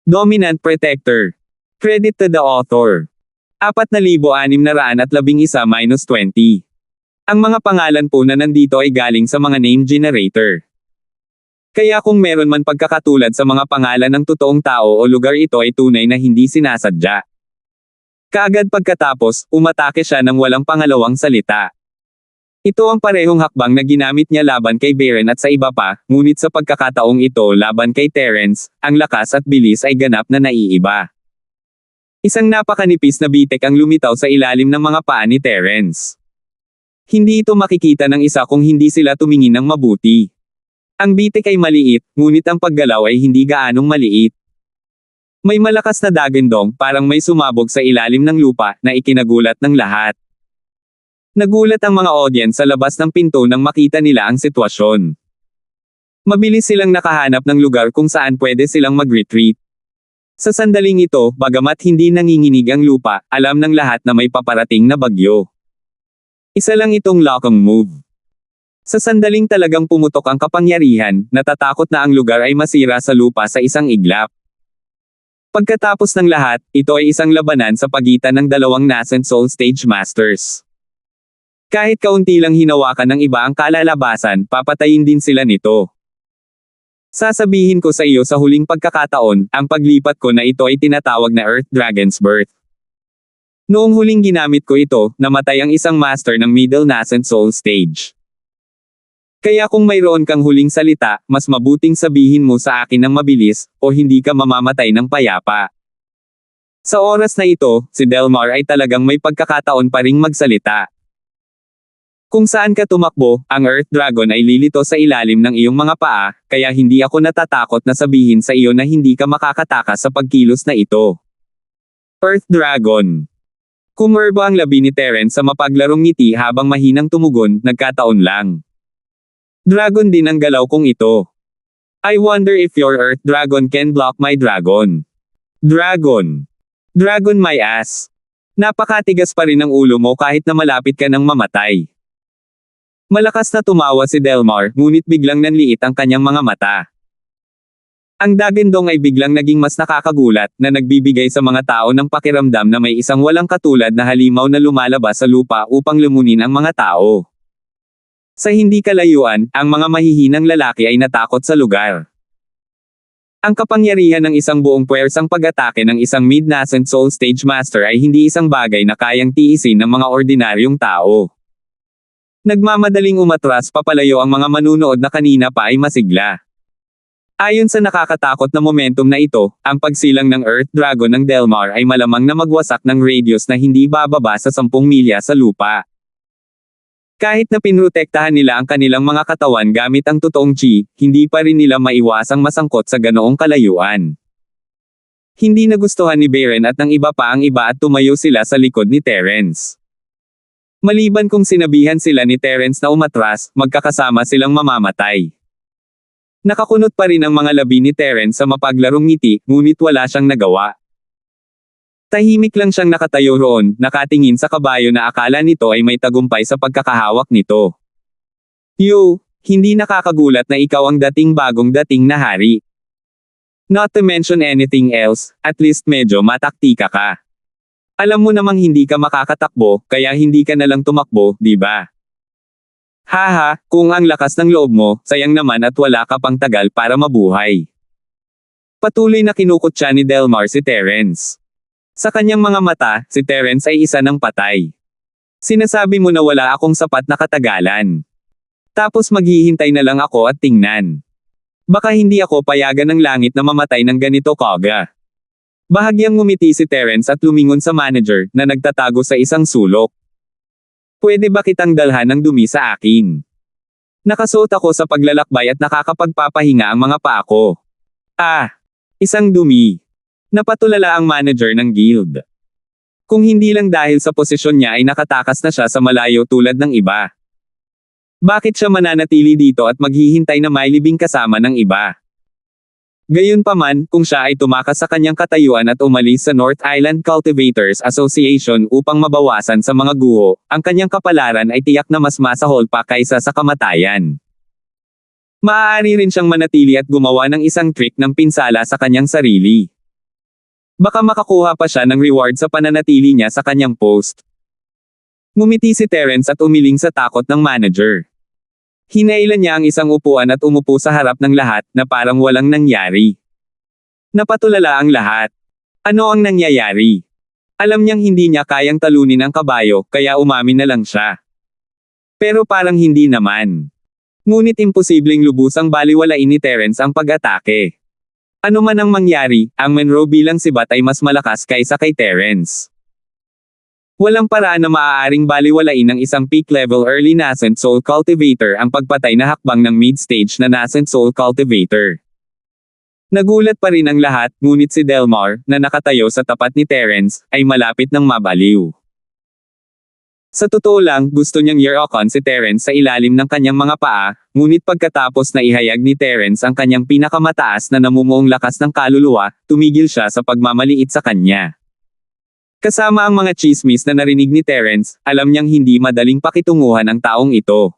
Dominant Protector. Credit to the author. 4,611-20. Ang mga pangalan po na nandito ay galing sa mga name generator. Kaya kung meron man pagkakatulad sa mga pangalan ng totoong tao o lugar, ito ay tunay na hindi sinasadya. Kaagad pagkatapos, umatake siya ng walang pangalawang salita. Ito ang parehong hakbang na ginamit niya laban kay Beren at sa iba pa, ngunit sa pagkakataong ito laban kay Terence, ang lakas at bilis ay ganap na naiiba. Isang napakanipis na bitek ang lumitaw sa ilalim ng mga paa ni Terence. Hindi ito makikita ng isa kung hindi sila tumingin ng mabuti. Ang bitek ay maliit, ngunit ang paggalaw ay hindi gaanong maliit. May malakas na dagandong, parang may sumabog sa ilalim ng lupa, na ikinagulat ng lahat. Nagulat ang mga audience sa labas ng pinto nang makita nila ang sitwasyon. Mabilis silang nakahanap ng lugar kung saan pwede silang mag-retreat. Sa sandaling ito, bagamat hindi nanginginig ang lupa, alam ng lahat na may paparating na bagyo. Isa lang itong lockong move. Sa sandaling talagang pumutok ang kapangyarihan, natatakot na ang lugar ay masira sa lupa sa isang iglap. Pagkatapos ng lahat, ito ay isang labanan sa pagitan ng dalawang nascent soul stage masters. Kahit kaunti lang hinawakan ng iba ang kalalabasan, papatayin din sila nito. Sasabihin ko sa iyo sa huling pagkakataon, ang paglipat ko na ito ay tinatawag na Earth Dragon's Birth. Noong huling ginamit ko ito, namatay ang isang master ng Middle Nascent Soul Stage. Kaya kung mayroon kang huling salita, mas mabuting sabihin mo sa akin ng mabilis, o hindi ka mamamatay ng payapa. Sa oras na ito, si Delmar ay talagang may pagkakataon pa ring magsalita. Kung saan ka tumakbo, ang Earth Dragon ay lilito sa ilalim ng iyong mga paa, kaya hindi ako natatakot na sabihin sa iyo na hindi ka makakatakas sa pagkilos na ito. Earth Dragon. Kumerbo ang labi ni Terence sa mapaglarong ngiti habang mahinang tumugon, nagkataon lang. Dragon din ang galaw kong ito. I wonder if your Earth Dragon can block my dragon. Dragon. Dragon my ass. Napakatigas pa rin ang ulo mo kahit na malapit ka ng mamatay. Malakas na tumawa si Delmar, ngunit biglang nanliit ang kanyang mga mata. Ang dagandong ay biglang naging mas nakakagulat, na nagbibigay sa mga tao ng pakiramdam na may isang walang katulad na halimaw na lumalabas sa lupa upang lumunin ang mga tao. Sa hindi kalayuan, ang mga mahihinang lalaki ay natakot sa lugar. Ang kapangyarihan ng isang buong puwersang pag-atake ng isang mid-nascent soul stage master ay hindi isang bagay na kayang tiisin ng mga ordinaryong tao. Nagmamadaling umatras papalayo ang mga manunood na kanina pa ay masigla. Ayon sa nakakatakot na momentum na ito, ang pagsilang ng Earth Dragon ng Delmar ay malamang na magwasak ng radius na hindi bababa sa 10 milya sa lupa. Kahit na pinrotektahan nila ang kanilang mga katawan gamit ang totoong chi, hindi pa rin nila maiwasang masangkot sa ganoong kalayuan. Hindi nagustuhan ni Beren at ng iba pa ang iba at tumayo sila sa likod ni Terence. Maliban kung sinabihan sila ni Terence na umatras, magkakasama silang mamamatay. Nakakunot pa rin ang mga labi ni Terence sa mapaglarong ngiti, ngunit wala siyang nagawa. Tahimik lang siyang nakatayo roon, nakatingin sa kabayo na akala nito ay may tagumpay sa pagkakahawak nito. Yo, hindi nakakagulat na ikaw ang dating bagong dating na hari. Not to mention anything else, at least medyo mataktika ka. Alam mo namang hindi ka makakatakbo, kaya hindi ka nalang tumakbo, di ba? Haha, kung ang lakas ng loob mo, sayang naman at wala ka pang tagal para mabuhay. Patuloy na kinukutya ni Delmar si Terence. Sa kanyang mga mata, si Terence ay isa ng patay. Sinasabi mo na wala akong sapat na katagalan. Tapos maghihintay na lang ako at tingnan. Baka hindi ako payagan ng langit na mamatay ng ganito kaga. Bahagyang ngumiti si Terence at lumingon sa manager, na nagtatago sa isang sulok. Pwede ba kitang dalhan ng dumi sa akin? Nakasuot ako sa paglalakbay at nakakapagpapahinga ang mga paa ko. Ah! Isang dumi. Napatulala ang manager ng guild. Kung hindi lang dahil sa posisyon niya ay nakatakas na siya sa malayo tulad ng iba. Bakit siya mananatili dito at maghihintay na may libing kasama ng iba? Gayunpaman, kung siya ay tumakas sa kanyang katayuan at umalis sa North Island Cultivators Association upang mabawasan sa mga guho, ang kanyang kapalaran ay tiyak na mas masahol pa kaysa sa kamatayan. Maaari rin siyang manatili at gumawa ng isang trick ng pinsala sa kanyang sarili. Baka makakuha pa siya ng reward sa pananatili niya sa kanyang post. Ngumiti si Terence at umiling sa takot ng manager. Hinailan niya ang isang upuan at umupo sa harap ng lahat na parang walang nangyari. Napatulala ang lahat. Ano ang nangyayari? Alam niyang hindi niya kayang talunin ang kabayo, kaya umamin na lang siya. Pero parang hindi naman. Ngunit imposibleng lubusang baliwalain ni Terence ang pag-atake. Ano man ang mangyari, ang Monroe bilang sibat ay mas malakas kaysa kay Terence. Walang paraan na maaaring baliwalain ng isang peak-level early nascent soul cultivator ang pagpatay na hakbang ng mid-stage na nascent soul cultivator. Nagulat pa rin ang lahat, ngunit si Delmar, na nakatayo sa tapat ni Terence, ay malapit ng mabaliw. Sa totoo lang, gusto niyang yerokan si Terence sa ilalim ng kanyang mga paa, ngunit pagkatapos na ihayag ni Terence ang kanyang pinakamataas na namumuong lakas ng kaluluwa, tumigil siya sa pagmamaliit sa kanya. Kasama ang mga chismis na narinig ni Terence, alam niyang hindi madaling pakitunguhan ang taong ito.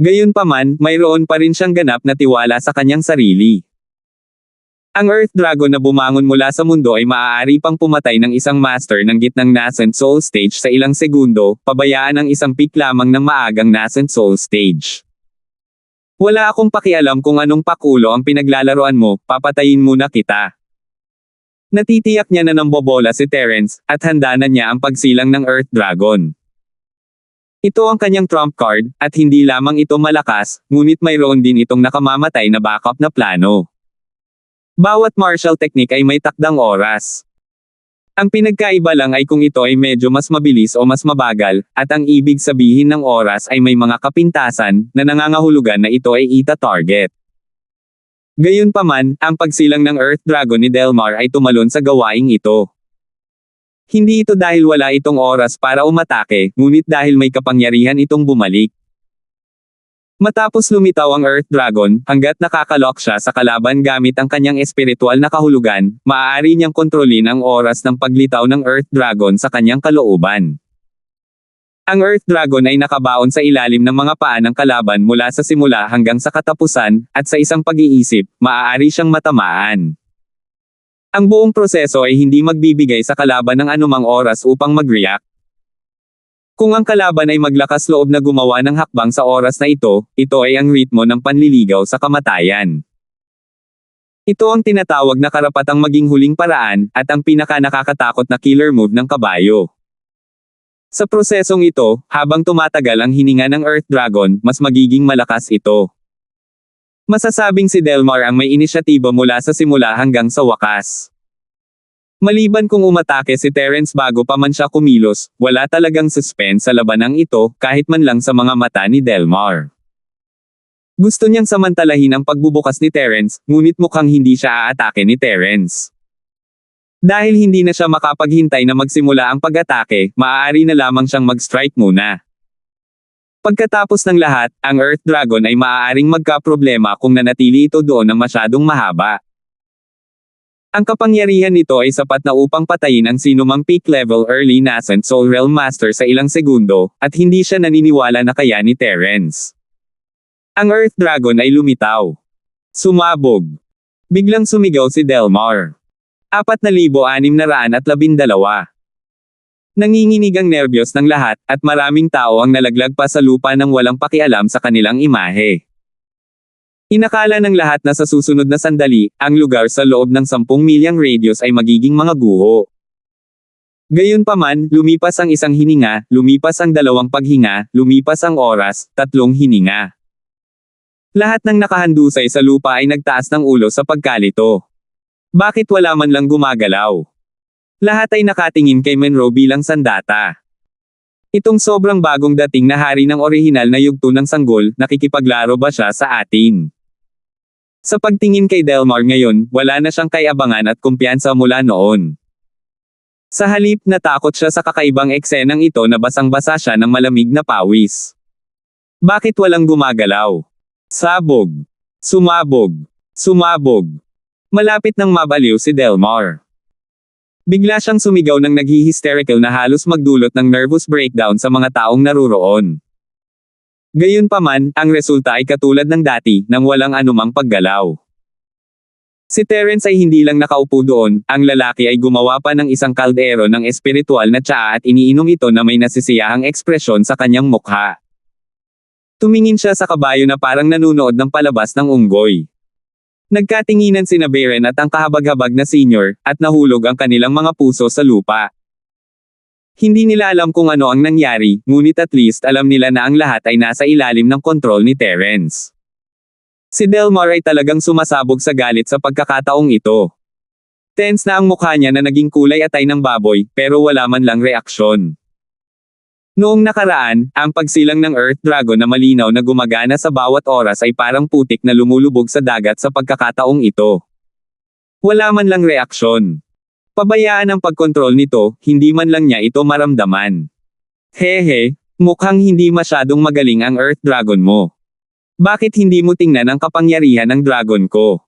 Gayunpaman, mayroon pa rin siyang ganap na tiwala sa kanyang sarili. Ang Earth Dragon na bumangon mula sa mundo ay maaari pang pumatay ng isang master ng gitnang nascent soul stage sa ilang segundo, pabayaan ang isang peak lamang ng maagang nascent soul stage. Wala akong pakialam kung anong pakulo ang pinaglalaroan mo, papatayin muna kita. Natitiyak niya na nambobola si Terence, at handa na niya ang pagsilang ng Earth Dragon. Ito ang kanyang trump card, at hindi lamang ito malakas, ngunit mayroon din itong nakamamatay na backup na plano. Bawat martial technique ay may takdang oras. Ang pinagkaiba lang ay kung ito ay medyo mas mabilis o mas mabagal, at ang ibig sabihin ng oras ay may mga kapintasan, na nangangahulugan na ito ay ita-target. Gayunpaman, ang pagsilang ng Earth Dragon ni Delmar ay tumalon sa gawaing ito. Hindi ito dahil wala itong oras para umatake, ngunit dahil may kapangyarihan itong bumalik. Matapos lumitaw ang Earth Dragon, hanggat nakakalock siya sa kalaban gamit ang kanyang espiritual na kahulugan, maaari niyang kontrolin ang oras ng paglitaw ng Earth Dragon sa kanyang kalooban. Ang Earth Dragon ay nakabaon sa ilalim ng mga paa ng kalaban mula sa simula hanggang sa katapusan, at sa isang pag-iisip, maaari siyang matamaan. Ang buong proseso ay hindi magbibigay sa kalaban ng anumang oras upang mag-react. Kung ang kalaban ay maglakas loob na gumawa ng hakbang sa oras na ito ay ang ritmo ng panliligaw sa kamatayan. Ito ang tinatawag na karapatang maging huling paraan, at ang pinaka-nakakatakot na killer move ng kabayo. Sa prosesong ito, habang tumatagal ang hininga ng Earth Dragon, mas magiging malakas ito. Masasabing si Delmar ang may inisyatiba mula sa simula hanggang sa wakas. Maliban kung umatake si Terence bago pa man siya kumilos, wala talagang suspense sa labanang ito, kahit man lang sa mga mata ni Delmar. Gusto niyang samantalahin ang pagbubukas ni Terence, ngunit mukhang hindi siya aatake ni Terence. Dahil hindi na siya makapaghintay na magsimula ang pag-atake, maaari na lamang siyang mag-strike muna. Pagkatapos ng lahat, ang Earth Dragon ay maaaring magkaproblema kung nanatili ito doon ng masyadong mahaba. Ang kapangyarihan nito ay sapat na upang patayin ang sinumang peak-level early nascent soul realm master sa ilang segundo, at hindi siya naniniwala na kaya ni Terence. Ang Earth Dragon ay lumitaw. Sumabog. Biglang sumigaw si Delmar. 4,612. Nanginginig ang nerbiyos ng lahat, at maraming tao ang nalaglag pa sa lupa nang walang pakialam sa kanilang imahe. Inakala ng lahat na sa susunod na sandali, ang lugar sa loob ng 10 milyang radius ay magiging mga guho. Gayunpaman, lumipas ang isang hininga, lumipas ang 2 paghinga, lumipas ang oras, 3 hininga. Lahat ng nakahandusay sa lupa ay nagtaas ng ulo sa pagkalito. Bakit wala man lang gumagalaw? Lahat ay nakatingin kay Monroe bilang sandata. Itong sobrang bagong dating na hari ng orihinal na yugto ng sanggol, nakikipaglaro ba siya sa atin? Sa pagtingin kay Delmar ngayon, wala na siyang kaabangan at kumpiyansa mula noon. Sa halip, natakot siya sa kakaibang eksenang ito na basang-basa siya ng malamig na pawis. Bakit walang gumagalaw? Sabog. Sumabog. Sumabog. Malapit nang mabaliw si Delmar. Bigla siyang sumigaw ng naghi-hysterical na halos magdulot ng nervous breakdown sa mga taong naruroon. Gayunpaman, ang resulta ay katulad ng dati, nang walang anumang paggalaw. Si Terence ay hindi lang nakaupo doon, ang lalaki ay gumawa pa ng isang kaldero ng espiritual na tsaa at iniinom ito na may nasisiyahang ekspresyon sa kanyang mukha. Tumingin siya sa kabayo na parang nanunood ng palabas ng unggoy. Nagkatinginan sina Beren at ang kahabag-habag na senior, at nahulog ang kanilang mga puso sa lupa. Hindi nila alam kung ano ang nangyari, ngunit at least alam nila na ang lahat ay nasa ilalim ng kontrol ni Terence. Si Delmar ay talagang sumasabog sa galit sa pagkakataong ito. Tense na ang mukha niya na naging kulay atay ng baboy, pero wala man lang reaksyon. Noong nakaraan, ang pagsilang ng Earth Dragon na malinaw na gumagana sa bawat oras ay parang putik na lumulubog sa dagat sa pagkakataong ito. Wala man lang reaksyon. Pabayaan ang pagkontrol nito, hindi man lang niya ito maramdaman. Hehe, mukhang hindi masyadong magaling ang Earth Dragon mo. Bakit hindi mo tingnan ang kapangyarihan ng dragon ko?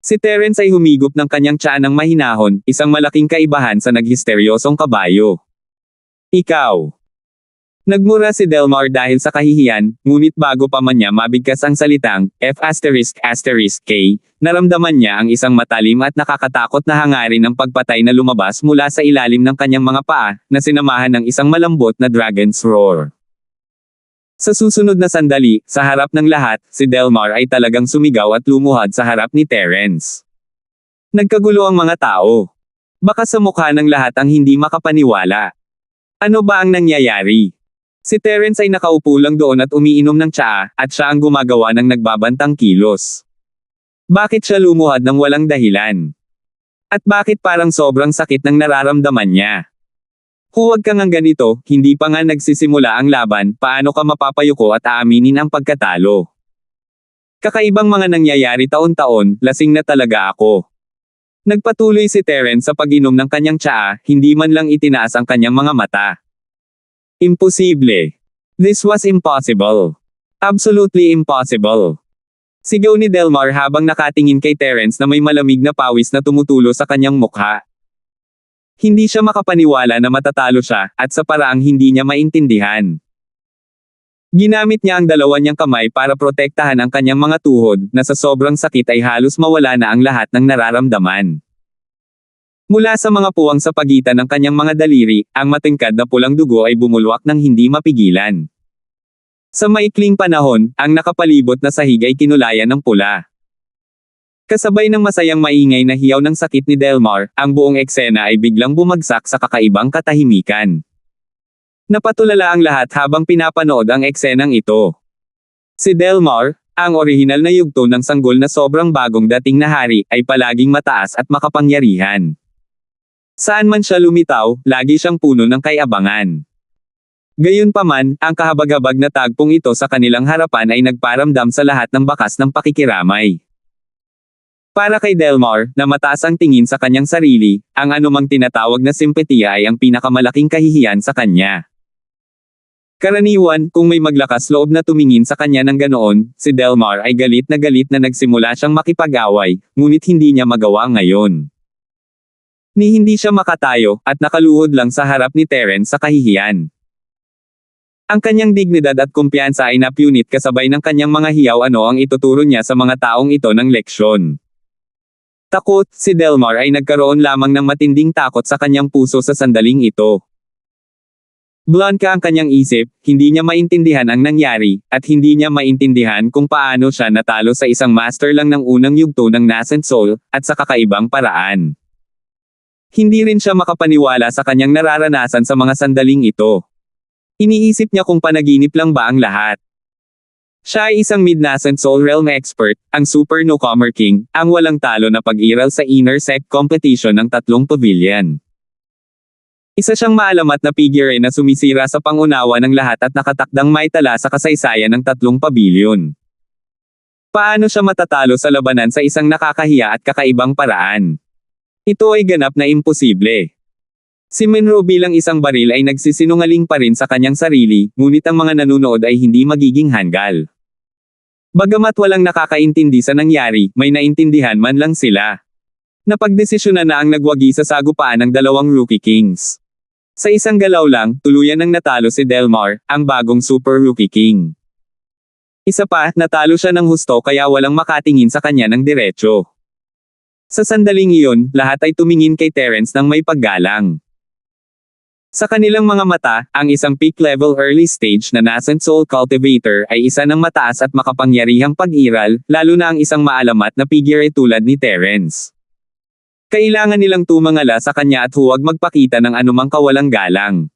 Si Terence ay humigop ng kanyang tiyan ng mahinahon, isang malaking kaibahan sa naghisteryosong kabayo. Ikaw. Nagmura si Delmar dahil sa kahihiyan, ngunit bago pa man niya mabigkas ang salitang, F***K, naramdaman niya ang isang matalim at nakakatakot na hangarin ng pagpatay na lumabas mula sa ilalim ng kanyang mga paa, na sinamahan ng isang malambot na dragon's roar. Sa susunod na sandali, sa harap ng lahat, si Delmar ay talagang sumigaw at lumuhad sa harap ni Terence. Nagkagulo ang mga tao. Baka sa mukha ng lahat ang hindi makapaniwala. Ano ba ang nangyayari? Si Terence ay nakaupo lang doon at umiinom ng tsaa, at siya ang gumagawa ng nagbabantang kilos. Bakit siya lumuhad ng walang dahilan? At bakit parang sobrang sakit ng nararamdaman niya? Huwag ka ngang ganito, hindi pa nga nagsisimula ang laban, paano ka mapapayuko at aaminin ang pagkatalo? Kakaibang mga nangyayari taon-taon, lasing na talaga ako. Nagpatuloy si Terence sa pag-inom ng kanyang tsaa, hindi man lang itinaas ang kanyang mga mata. Imposible. This was impossible. Absolutely impossible. Sigaw ni Delmar habang nakatingin kay Terence na may malamig na pawis na tumutulo sa kanyang mukha. Hindi siya makapaniwala na matatalo siya, at sa paraang hindi niya maintindihan. Ginamit niya ang dalawa niyang kamay para protektahan ang kanyang mga tuhod, na sa sobrang sakit ay halos mawala na ang lahat ng nararamdaman. Mula sa mga puwang sa pagitan ng kanyang mga daliri, ang matingkad na pulang dugo ay bumulwak ng hindi mapigilan. Sa maikling panahon, ang nakapalibot na sahig ay kinulayan ng pula. Kasabay ng masayang maingay na hiyaw ng sakit ni Delmar, ang buong eksena ay biglang bumagsak sa kakaibang katahimikan. Napatulala ang lahat habang pinapanood ang eksenang ito. Si Delmar, ang orihinal na yugto ng sanggol na sobrang bagong dating na hari, ay palaging mataas at makapangyarihan. Saan man siya lumitaw, lagi siyang puno ng kayabangan. Gayunpaman, ang kahabag-habag na tagpong ito sa kanilang harapan ay nagparamdam sa lahat ng bakas ng pakikiramay. Para kay Delmar, na mataas ang tingin sa kanyang sarili, ang anumang tinatawag na simpatiya ay ang pinakamalaking kahihiyan sa kanya. Karaniwan, kung may maglakas loob na tumingin sa kanya ng ganoon, si Delmar ay galit na nagsimula siyang makipag-away, ngunit hindi niya magawa ngayon. Ni hindi siya makatayo, at nakaluhod lang sa harap ni Terence sa kahihiyan. Ang kanyang dignidad at kumpiyansa ay napunit kasabay ng kanyang mga hiyaw ano ang ituturo niya sa mga taong ito ng leksyon. Takot, si Delmar ay nagkaroon lamang ng matinding takot sa kanyang puso sa sandaling ito. Blanca ang kanyang isip, hindi niya maintindihan ang nangyari, at hindi niya maintindihan kung paano siya natalo sa isang master lang ng unang yugto ng Nascent Soul, at sa kakaibang paraan. Hindi rin siya makapaniwala sa kanyang nararanasan sa mga sandaling ito. Iniisip niya kung panaginip lang ba ang lahat. Siya ay isang mid-nascent soul realm expert, ang super newcomer king, ang walang talo na pag-iral sa inner sect competition ng 3 pavilion. Isa siyang maalamat na figure na sumisira sa pangunawa ng lahat at nakatakdang maitala sa kasaysayan ng 3 pavilion. Paano siya matatalo sa labanan sa isang nakakahiya at kakaibang paraan? Ito ay ganap na imposible. Si Monroe bilang isang baril ay nagsisinungaling pa rin sa kanyang sarili, ngunit ang mga nanunood ay hindi magiging hanggal. Bagamat walang nakakaintindi sa nangyari, may naintindihan man lang sila. Napagdesisyonan na ang nagwagi sa sagupaan ng 2 Rookie Kings. Sa isang galaw lang, tuluyan ng natalo si Delmar, ang bagong Super Rookie King. Isa pa, natalo siya ng husto kaya walang makatingin sa kanya ng diretsyo. Sa sandaling iyon, lahat ay tumingin kay Terence ng may paggalang. Sa kanilang mga mata, ang isang peak-level early stage na nascent soul cultivator ay isa ng mataas at makapangyarihang pag-iral, lalo na ang isang maalamat na figure tulad ni Terence. Kailangan nilang tumangala sa kanya at huwag magpakita ng anumang kawalang galang.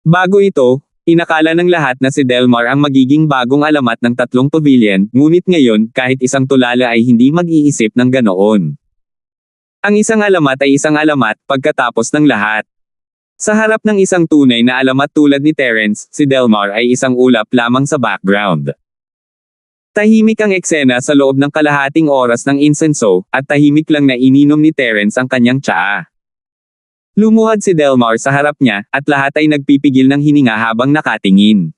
Bago ito, inakala ng lahat na si Delmar ang magiging bagong alamat ng tatlong pavilion, ngunit ngayon, kahit isang tulala ay hindi mag-iisip ng ganoon. Ang isang alamat ay isang alamat, pagkatapos ng lahat. Sa harap ng isang tunay na alamat tulad ni Terence, si Delmar ay isang ulap lamang sa background. Tahimik ang eksena sa loob ng kalahating oras ng insenso, at tahimik lang na ininom ni Terence ang kanyang tsaa. Lumuhad si Delmar sa harap niya, at lahat ay nagpipigil ng hininga habang nakatingin.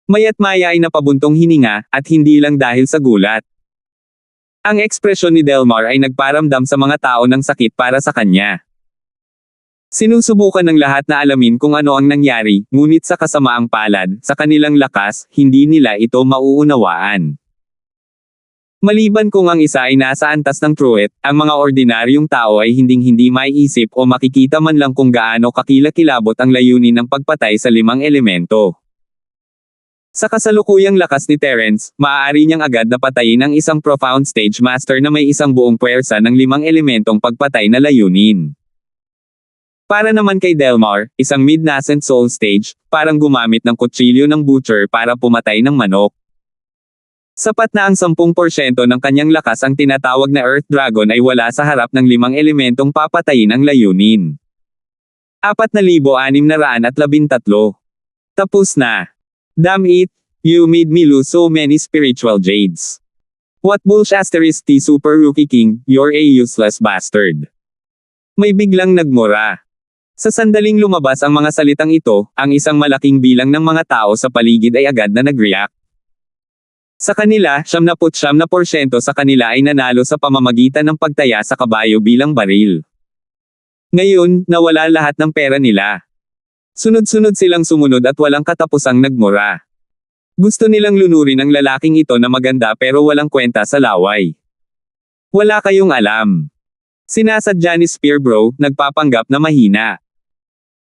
Maya't maya ay napabuntong hininga, at hindi lang dahil sa gulat. Ang ekspresyon ni Delmar ay nagparamdam sa mga tao ng sakit para sa kanya. Sinusubukan ng lahat na alamin kung ano ang nangyari, ngunit sa kasamaang palad, sa kanilang lakas, hindi nila ito mauunawaan. Maliban kung ang isa ay nasa antas ng truth, ang mga ordinaryong tao ay hinding-hindi maiisip o makikita man lang kung gaano kakilakilabot ang layunin ng pagpatay sa 5 elemento. Sa kasalukuyang lakas ni Terence, maaari niyang agad na patayin ang isang profound stage master na may isang buong puwersa ng 5 elementong pagpatay na layunin. Para naman kay Delmar, isang mid-nascent soul stage, parang gumamit ng kutsilyo ng butcher para pumatay ng manok. Sapat na ang 10% ng kanyang lakas ang tinatawag na Earth Dragon ay wala sa harap ng 5 elementong papatayin ang layunin. 4,613. Tapos na. Damn it, you made me lose so many spiritual jades. What bullshit *T Super Rookie King, you're a useless bastard. May biglang nagmura. Sa sandaling lumabas ang mga salitang ito, ang isang malaking bilang ng mga tao sa paligid ay agad na nag-react. Sa kanila, 79% sa kanila ay nanalo sa pamamagitan ng pagtaya sa kabayo bilang baril. Ngayon, nawala lahat ng pera nila. Sunod-sunod silang sumunod at walang katapusang nagmura. Gusto nilang lunurin ang lalaking ito na maganda pero walang kwenta sa laway. Wala kayong alam. Sinasadya ni Spear Bro, nagpapanggap na mahina.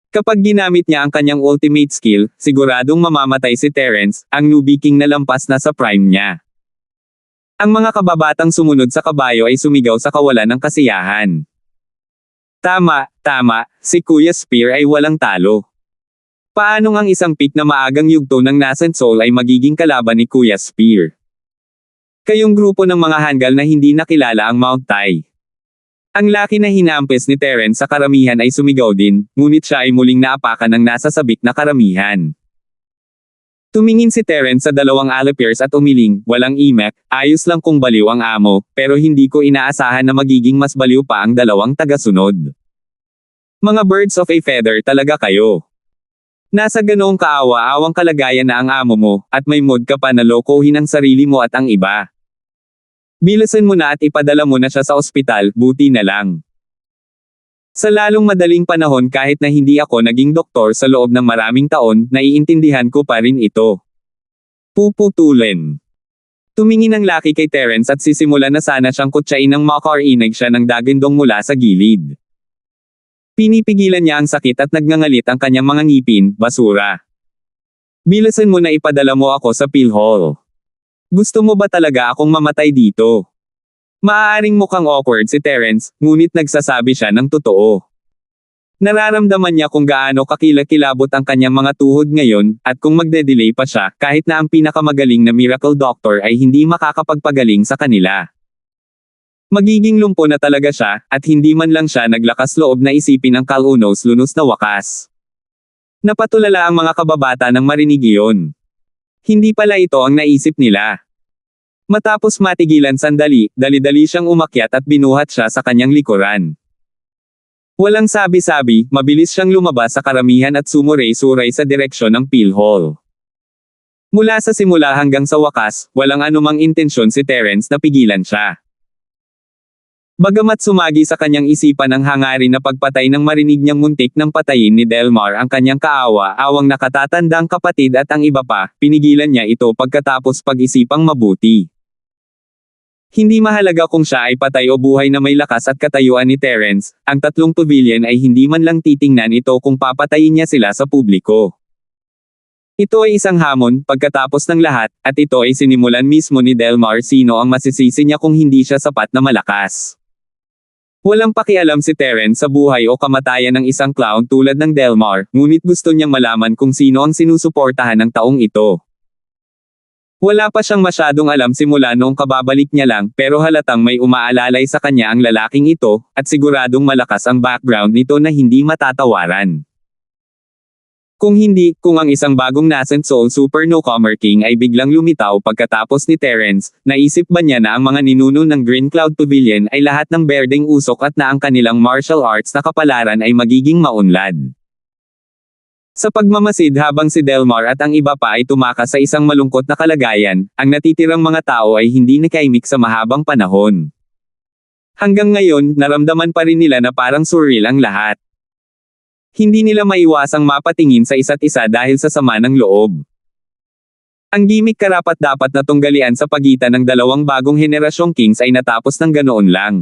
Kapag ginamit niya ang kanyang ultimate skill, siguradong mamamatay si Terence, ang newbie king na lampas na sa prime niya. Ang mga kababatang sumunod sa kabayo ay sumigaw sa kawalan ng kasiyahan. Tama, si Kuya Spear ay walang talo. Paanong ang isang pick na maagang yugto ng Nascent Soul ay magiging kalaban ni Kuya Spear? Kayong grupo ng mga hanggal na hindi nakilala ang Mount Tai. Ang laki na hinampes ni Terence sa karamihan ay sumigaw din, ngunit siya ay muling naapakan ng nasa sabik na karamihan. Tumingin si Terence sa dalawang allipiers at umiling, walang imek, ayos lang kung baliw ang amo, pero hindi ko inaasahan na magiging mas baliw pa ang dalawang tagasunod. Mga birds of a feather talaga kayo. Nasa ganoong kaawa-awang kalagayan na ang amo mo, at may mood ka pa na lokohin ang sarili mo at ang iba. Bilisan mo na at ipadala mo na siya sa ospital, buti na lang. Sa lalong madaling panahon kahit na hindi ako naging doktor sa loob ng maraming taon, naiintindihan ko pa rin ito. Puputulin. Tumingin ang laki kay Terence at sisimula na sana siyang kutsain ng makarinig siya ng dagindong mula sa gilid. Pinipigilan niya ang sakit at nagngangalit ang kanyang mga ngipin, basura. Bilisan mo na ipadala mo ako sa pill hall. Gusto mo ba talaga akong mamatay dito? Maaaring mukhang awkward si Terence, ngunit nagsasabi siya ng totoo. Nararamdaman niya kung gaano kakilakilabot ang kanyang mga tuhod ngayon, at kung magde-delay pa siya, kahit na ang pinakamagaling na miracle doctor ay hindi makakapagpagaling sa kanila. Magiging lumpo na talaga siya, at hindi man lang siya naglakas loob na isipin ang kalunos-lunos na wakas. Napatulala ang mga kababata nang marinig iyon. Hindi pala ito ang naisip nila. Matapos matigilan sandali, dali-dali siyang umakyat at binuhat siya sa kanyang likuran. Walang sabi-sabi, mabilis siyang lumabas sa karamihan at sumuray-suray sa direksyon ng pill hall. Mula sa simula hanggang sa wakas, walang anumang intensyon si Terence na pigilan siya. Bagamat sumagi sa kanyang isipan ang hangarin na pagpatay ng marinig niyang muntik ng patayin ni Delmar ang kanyang kaawa-awang nakatatandang kapatid at ang iba pa, pinigilan niya ito pagkatapos pag-isipang mabuti. Hindi mahalaga kung siya ay patay o buhay na may lakas at katayuan ni Terence, ang tatlong pavilion ay hindi man lang titingnan ito kung papatayin niya sila sa publiko. Ito ay isang hamon, pagkatapos ng lahat, at ito ay sinimulan mismo ni Delmar. Sino ang masisisi niya kung hindi siya sapat na malakas? Walang pakialam si Terence sa buhay o kamatayan ng isang clown tulad ng Delmar, ngunit gusto niyang malaman kung sino ang sinusuportahan ng taong ito. Wala pa siyang masyadong alam simula noong kababalik niya lang, pero halatang may umaalalay sa kanya ang lalaking ito, at siguradong malakas ang background nito na hindi matatawaran. Kung ang isang bagong nascent soul super newcomer king ay biglang lumitaw pagkatapos ni Terence, naisip ba niya na ang mga ninuno ng Green Cloud Pavilion ay lahat ng berdeng usok at na ang kanilang martial arts na kapalaran ay magiging maunlad? Sa pagmamasid habang si Delmar at ang iba pa ay tumakas sa isang malungkot na kalagayan, ang natitirang mga tao ay hindi nakaimik sa mahabang panahon. Hanggang ngayon, naramdaman pa rin nila na parang surreal ang lahat. Hindi nila maiwasang mapatingin sa isa't isa dahil sa sama ng loob. Ang gimmick karapat-dapat na tunggalian sa pagitan ng dalawang bagong henerasyong kings ay natapos ng ganoon lang.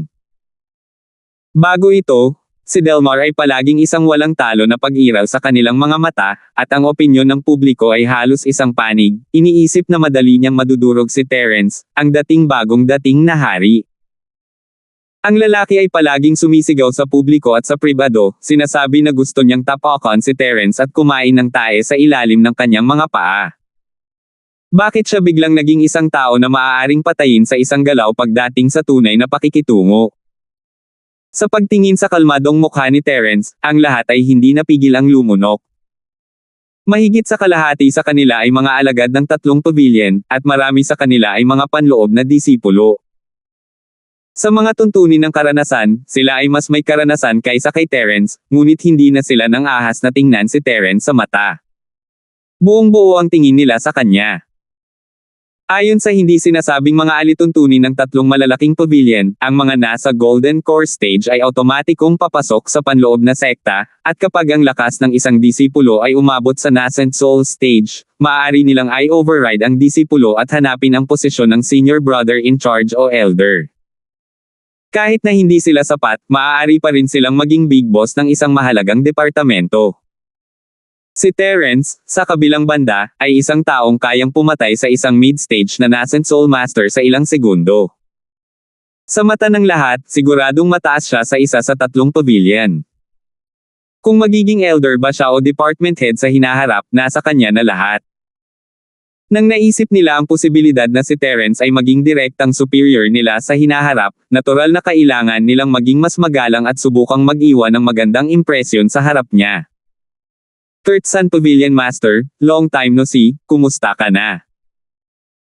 Bago ito, si Delmar ay palaging isang walang talo na pag-iral sa kanilang mga mata, at ang opinyon ng publiko ay halos isang panig. Iniisip na madali niyang madudurog si Terence, ang bagong dating na hari. Ang lalaki ay palaging sumisigaw sa publiko at sa pribado, sinasabi na gusto niyang tapakan si Terence at kumain ng tae sa ilalim ng kanyang mga paa. Bakit siya biglang naging isang tao na maaaring patayin sa isang galaw pagdating sa tunay na pakikitungo? Sa pagtingin sa kalmadong mukha ni Terence, ang lahat ay hindi napigil ang lumunok. Mahigit sa kalahati sa kanila ay mga alagad ng tatlong pavilion, at marami sa kanila ay mga panloob na disipulo. Sa mga tuntunin ng karanasan, sila ay mas may karanasan kaysa kay Terence, ngunit hindi na sila nang ahas na tingnan si Terence sa mata. Buong-buo ang tingin nila sa kanya. Ayon sa hindi sinasabing mga alituntunin ng tatlong malalaking pavilion, ang mga nasa Golden Core Stage ay automatikong papasok sa panloob na sekta, at kapag ang lakas ng isang disipulo ay umabot sa Nascent Soul Stage, maaari nilang i-override ang disipulo at hanapin ang posisyon ng Senior Brother in Charge o Elder. Kahit na hindi sila sapat, maaari pa rin silang maging big boss ng isang mahalagang departamento. Si Terence, sa kabilang banda, ay isang taong kayang pumatay sa isang mid-stage na Nascent Soul Master sa ilang segundo. Sa mata ng lahat, siguradong mataas siya sa isa sa tatlong pavilion. Kung magiging elder ba siya o department head sa hinaharap, nasa kanya na lahat. Nang naisip nila ang posibilidad na si Terence ay maging direktang superior nila sa hinaharap, natural na kailangan nilang maging mas magalang at subukang mag-iwan ng magandang impresyon sa harap niya. Third Sun Pavilion Master, long time no see, kumusta ka na?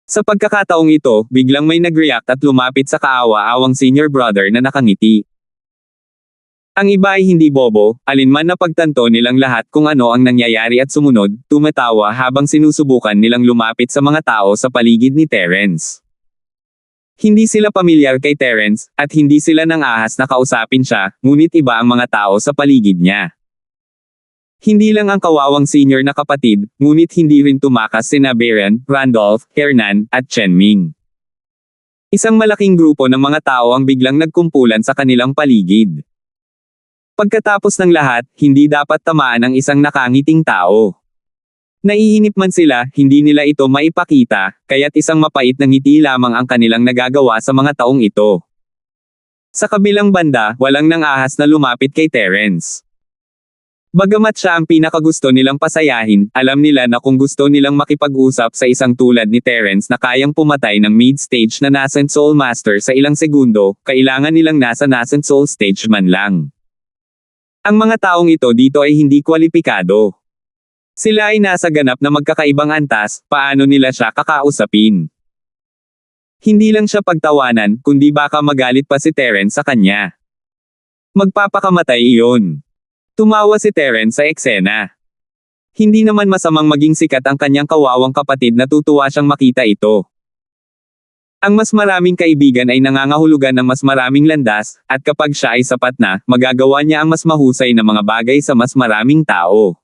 Sa pagkakataong ito, biglang may nag-react at lumapit sa kaawa-awang senior brother na nakangiti. Ang iba ay hindi bobo, alinman na pagtanto nilang lahat kung ano ang nangyayari at sumunod, tumatawa habang sinusubukan nilang lumapit sa mga tao sa paligid ni Terence. Hindi sila pamilyar kay Terence, at hindi sila nang ahas na kausapin siya, ngunit iba ang mga tao sa paligid niya. Hindi lang ang kawawang senior na kapatid, ngunit hindi rin tumakas sina Baron, Randolph, Hernan, at Chen Ming. Isang malaking grupo ng mga tao ang biglang nagkumpulan sa kanilang paligid. Pagkatapos ng lahat, hindi dapat tamaan ang isang nakangiting tao. Naiinip man sila, hindi nila ito maipakita, kaya't isang mapait na ngiti lamang ang kanilang nagagawa sa mga taong ito. Sa kabilang banda, walang nang ahas na lumapit kay Terence. Bagamat siya ang pinakagusto nilang pasayahin, alam nila na kung gusto nilang makipag-usap sa isang tulad ni Terence na kayang pumatay ng mid-stage na Nascent Soul Master sa ilang segundo, kailangan nilang nasa Nascent Soul Stage man lang. Ang mga taong ito dito ay hindi kwalipikado. Sila ay nasa ganap na magkakaibang antas, paano nila siya kakausapin? Hindi lang siya pagtawanan, kundi baka magalit pa si Terence sa kanya. Magpapakamatay iyon. Tumawa si Terence sa eksena. Hindi naman masamang maging sikat ang kanyang kawawang kapatid na tutuwa siyang makita ito. Ang mas maraming kaibigan ay nangangahulugan ng mas maraming landas, at kapag siya ay sapat na, magagawa niya ang mas mahusay na mga bagay sa mas maraming tao.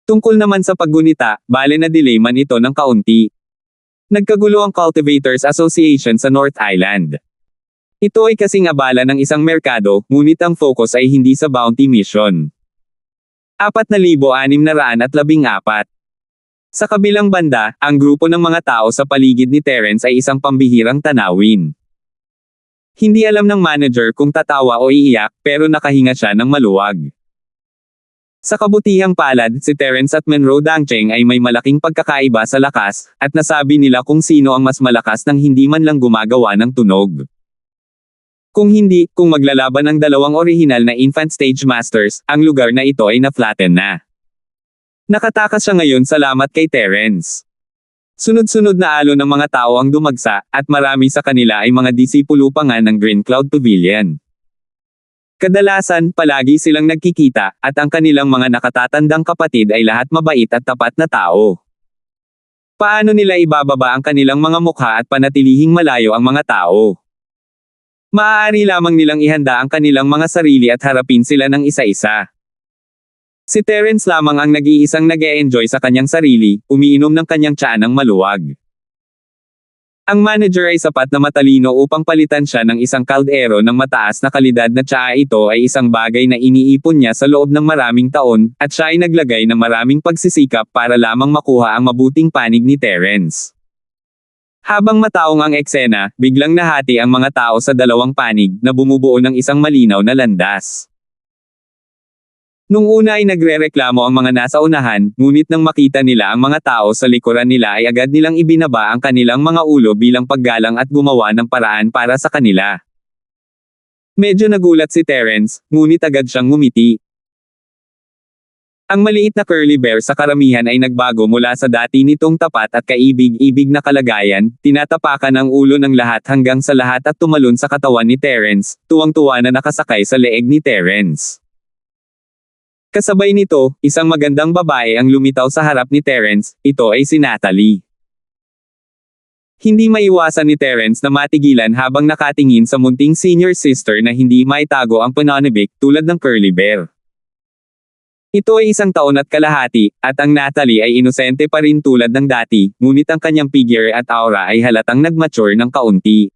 Tungkol naman sa paggunita, bale na delay man ito ng kaunti. Nagkagulo ang Cultivators Association sa North Island. Ito ay kasing abala ng isang merkado, ngunit ang focus ay hindi sa bounty mission. 4,614. Sa kabilang banda, ang grupo ng mga tao sa paligid ni Terence ay isang pambihirang tanawin. Hindi alam ng manager kung tatawa o iiyak, pero nakahinga siya ng maluwag. Sa kabutihang palad, si Terence at Monroe Dangcheng ay may malaking pagkakaiba sa lakas, at nasabi nila kung sino ang mas malakas nang hindi man lang gumagawa ng tunog. Kung maglalaban ang dalawang orihinal na infant stage masters, ang lugar na ito ay na-flatten na. Nakatakas siya ngayon salamat kay Terence. Sunod-sunod na alon ng mga tao ang dumagsa, at marami sa kanila ay mga disipulo pa nga ng Green Cloud Pavilion. Kadalasan, palagi silang nagkikita, at ang kanilang mga nakatatandang kapatid ay lahat mabait at tapat na tao. Paano nila ibababa ang kanilang mga mukha at panatilihing malayo ang mga tao? Maaari lamang nilang ihanda ang kanilang mga sarili at harapin sila ng isa-isa. Si Terence lamang ang nag-iisang nag-e-enjoy sa kanyang sarili, umiinom ng kanyang tsaa ng maluwag. Ang manager ay sapat na matalino upang palitan siya ng isang kaldero ng mataas na kalidad na tsaa. Ito ay isang bagay na iniipon niya sa loob ng maraming taon, at siya ay naglagay ng maraming pagsisikap para lamang makuha ang mabuting panig ni Terence. Habang mataong ang eksena, biglang nahati ang mga tao sa dalawang panig na bumubuo ng isang malinaw na landas. Nung una ay nagrereklamo ang mga nasa unahan, ngunit nang makita nila ang mga tao sa likuran nila ay agad nilang ibinaba ang kanilang mga ulo bilang paggalang at gumawa ng paraan para sa kanila. Medyo nagulat si Terence, ngunit agad siyang ngumiti. Ang maliit na curly bear sa karamihan ay nagbago mula sa dati nitong tapat at kaibig-ibig na kalagayan, tinatapakan ang ulo ng lahat hanggang sa lahat at tumalon sa katawan ni Terence, tuwang-tuwa na nakasakay sa leeg ni Terence. Kasabay nito, isang magandang babae ang lumitaw sa harap ni Terence, ito ay si Natalie. Hindi maiwasan ni Terence na matigilan habang nakatingin sa munting senior sister na hindi maitago ang pananabik tulad ng curly bear. Ito ay 1 taon at kalahati, at ang Natalie ay inosente pa rin tulad ng dati, ngunit ang kanyang figure at aura ay halatang nag-mature ng kaunti.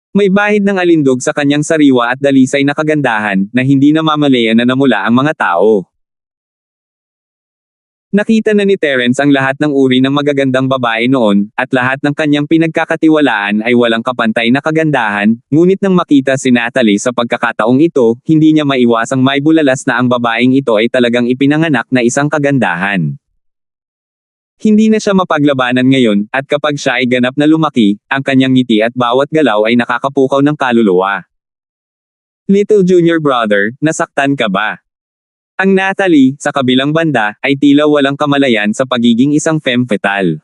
May bahid ng alindog sa kanyang sariwa at dalisay na kagandahan, na hindi namamalayan na namula ang mga tao. Nakita na ni Terence ang lahat ng uri ng magagandang babae noon, at lahat ng kanyang pinagkakatiwalaan ay walang kapantay na kagandahan, ngunit nang makita si Natalie sa pagkakataong ito, hindi niya maiwasang maibulalas na ang babaeng ito ay talagang ipinanganak na isang kagandahan. Hindi na siya mapaglabanan ngayon, at kapag siya ay ganap na lumaki, ang kanyang ngiti at bawat galaw ay nakakapukaw ng kaluluwa. Little junior brother, nasaktan ka ba? Ang Natalie, sa kabilang banda, ay tila walang kamalayan sa pagiging isang femme fatale.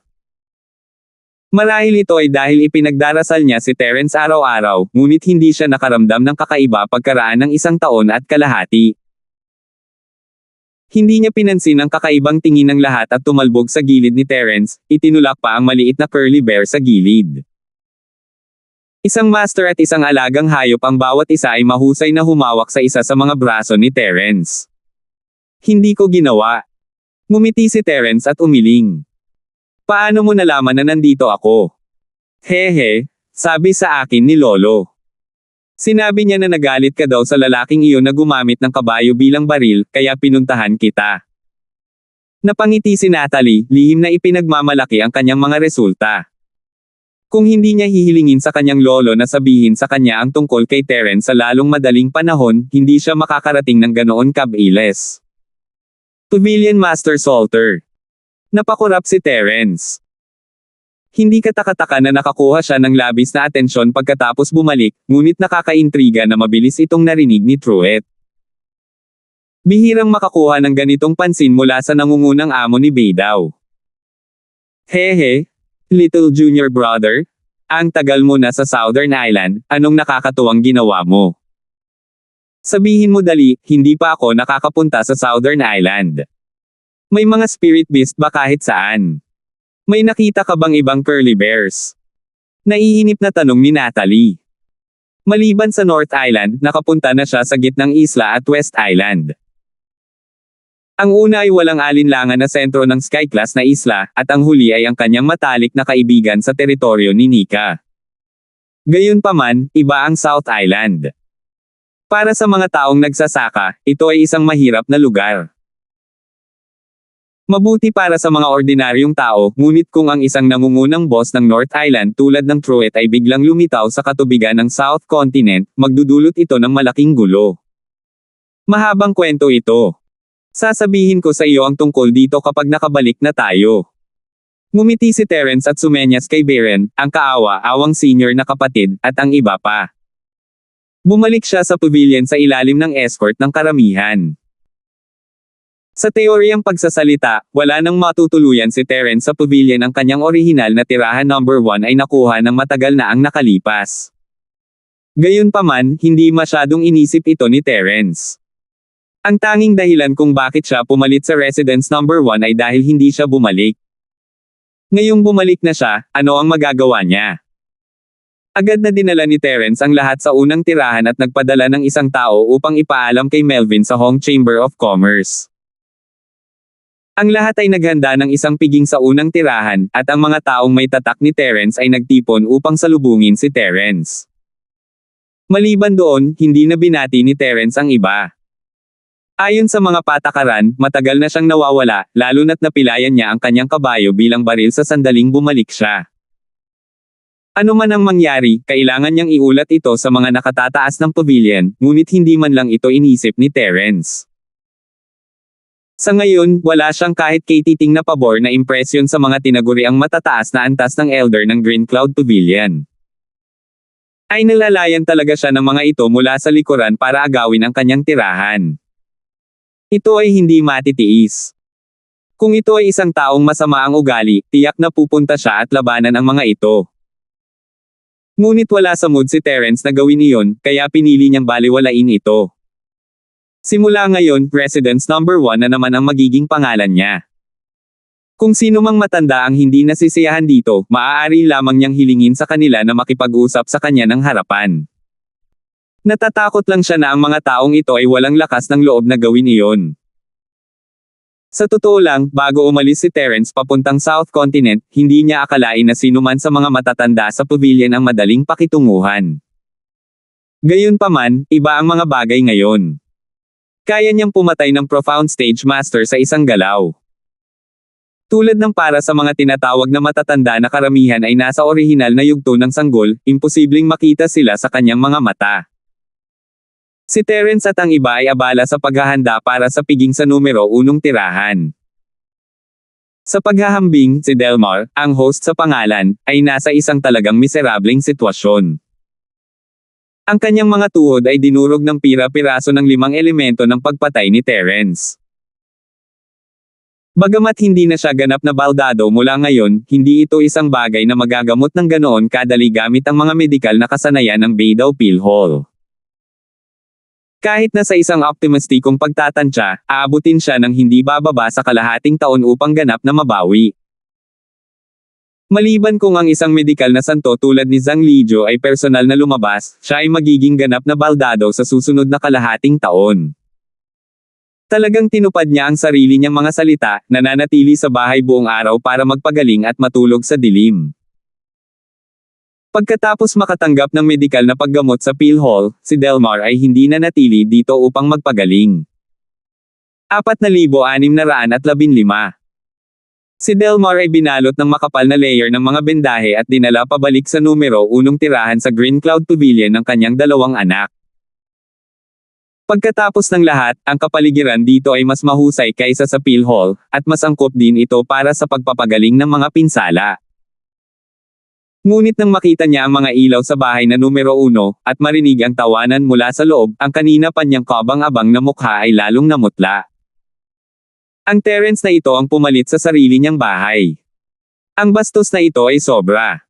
Marahil ito ay dahil ipinagdarasal niya si Terence araw-araw, ngunit hindi siya nakaramdam ng kakaiba pagkaraan ng 1 taon at kalahati. Hindi niya pinansin ang kakaibang tingin ng lahat at tumalbog sa gilid ni Terence, itinulak pa ang maliit na curly bear sa gilid. Isang master at isang alagang hayop ang bawat isa ay mahusay na humawak sa isa sa mga braso ni Terence. Hindi ko ginawa. Ngumiti si Terence at umiling. Paano mo nalaman na nandito ako? Hehe, sabi sa akin ni Lolo. Sinabi niya na nagalit ka daw sa lalaking iyon na gumamit ng kabayo bilang baril, kaya pinuntahan kita. Napangiti si Natalie, lihim na ipinagmamalaki ang kanyang mga resulta. Kung hindi niya hihilingin sa kanyang lolo na sabihin sa kanya ang tungkol kay Terence sa lalong madaling panahon, hindi siya makakarating ng ganoon kabilis. Pavilion Master Salter. Napakurap si Terence. Hindi katakataka na nakakuha siya ng labis na atensyon pagkatapos bumalik, ngunit nakakaintriga na mabilis itong narinig ni Truett. Bihirang makakuha ng ganitong pansin mula sa nangungunang amo ni Beidao. Hehe, little junior brother, ang tagal mo na sa Southern Island, anong nakakatuwang ginawa mo? Sabihin mo dali, hindi pa ako nakakapunta sa Southern Island. May mga spirit beast ba kahit saan? May nakita ka bang ibang curly bears? Naiinip na tanong ni Natalie. Maliban sa North Island, nakapunta na siya sa gitnang isla at West Island. Ang una ay walang alinlangan na sentro ng Sky-class na isla, at ang huli ay ang kanyang matalik na kaibigan sa teritoryo ni Nika. Gayunpaman, iba ang South Island. Para sa mga taong nagsasaka, ito ay isang mahirap na lugar. Mabuti para sa mga ordinaryong tao, ngunit kung ang isang nangungunang boss ng North Island tulad ng Truett ay biglang lumitaw sa katubigan ng South Continent, magdudulot ito ng malaking gulo. Mahabang kwento ito. Sasabihin ko sa iyo ang tungkol dito kapag nakabalik na tayo. Ngumiti si Terence at sumenyas kay Beren, ang kaawa-awang senior na kapatid, at ang iba pa. Bumalik siya sa pavilion sa ilalim ng escort ng karamihan. Sa teoryang pagsasalita, wala nang matutuluyan si Terence sa pavilion. Ang kanyang orihinal na tirahan number 1 ay nakuha ng matagal na ang nakalipas. Gayunpaman, hindi masyadong inisip ito ni Terence. Ang tanging dahilan kung bakit siya pumalit sa residence number 1 ay dahil hindi siya bumalik. Ngayong bumalik na siya, ano ang magagawa niya? Agad na dinala ni Terence ang lahat sa unang tirahan at nagpadala ng isang tao upang ipaalam kay Melvin sa Hong Chamber of Commerce. Ang lahat ay naghanda ng isang piging sa unang tirahan, at ang mga taong may tatak ni Terence ay nagtipon upang salubungin si Terence. Maliban doon, hindi na binati ni Terence ang iba. Ayon sa mga patakaran, matagal na siyang nawawala, lalo na't napilayan niya ang kanyang kabayo bilang baril sa sandaling bumalik siya. Ano man ang mangyari, kailangan niyang iulat ito sa mga nakatataas ng pavilion, ngunit hindi man lang ito inisip ni Terence. Sa ngayon, wala siyang kahit katiting na pabor na impresyon sa mga tinaguriang matataas na antas ng elder ng Green Cloud Pavilion. Ay nalalayan talaga siya ng mga ito mula sa likuran para agawin ang kanyang tirahan. Ito ay hindi matitiis. Kung ito ay isang taong masama ang ugali, tiyak na pupunta siya at labanan ang mga ito. Ngunit wala sa mood si Terence na gawin iyon, kaya pinili niyang baliwalain ito. Simula ngayon, Residence number 1 na naman ang magiging pangalan niya. Kung sino mang matanda ang hindi nasisiyahan dito, maaari lamang niyang hilingin sa kanila na makipag-usap sa kanya ng harapan. Natatakot lang siya na ang mga taong ito ay walang lakas ng loob na gawin iyon. Sa totoo lang, bago umalis si Terence papuntang South Continent, hindi niya akalain na sinuman sa mga matatanda sa pavilion ang madaling pakitunguhan. Gayunpaman, iba ang mga bagay ngayon. Kaya niyang pumatay ng profound stage master sa isang galaw. Tulad ng para sa mga tinatawag na matatanda na karamihan ay nasa orihinal na yugto ng sanggol, imposibleng makita sila sa kanyang mga mata. Si Terence at ang iba ay abala sa paghahanda para sa piging sa numero 1 tirahan. Sa paghahambing, si Delmar, ang host sa pangalan, ay nasa isang talagang miserableng sitwasyon. Ang kanyang mga tuhod ay dinurog ng pira-piraso ng 5 elemento ng pagpatay ni Terence. Bagamat hindi na siya ganap na baldado mula ngayon, hindi ito isang bagay na magagamot ng ganoon kadali gamit ang mga medikal na kasanayan ng Beidou Pill Hall. Kahit na sa isang optimistikong pagtatansya, aabutin siya ng hindi bababa sa kalahating taon upang ganap na mabawi. Maliban kung ang isang medikal na santo tulad ni Zhang Lijiu ay personal na lumabas, siya ay magiging ganap na baldado sa susunod na kalahating taon. Talagang tinupad niya ang sarili niyang mga salita, nananatili sa bahay buong araw para magpagaling at matulog sa dilim. Pagkatapos makatanggap ng medikal na paggamot sa Pill Hall, si Delmar ay hindi na natili dito upang magpagaling. 4,615. Si Delmar ay binalot ng makapal na layer ng mga bendahe at dinala pabalik sa numero 1 tirahan sa Green Cloud Pavilion ng kanyang 2 anak. Pagkatapos ng lahat, ang kapaligiran dito ay mas mahusay kaysa sa Pill Hall, at mas angkop din ito para sa pagpapagaling ng mga pinsala. Ngunit nang makita niya ang mga ilaw sa bahay na numero 1, at marinig ang tawanan mula sa loob, ang kanina pa niyang kabang-abang na mukha ay lalong namutla. Ang Terence na ito ang pumalit sa sarili niyang bahay. Ang bastos na ito ay sobra.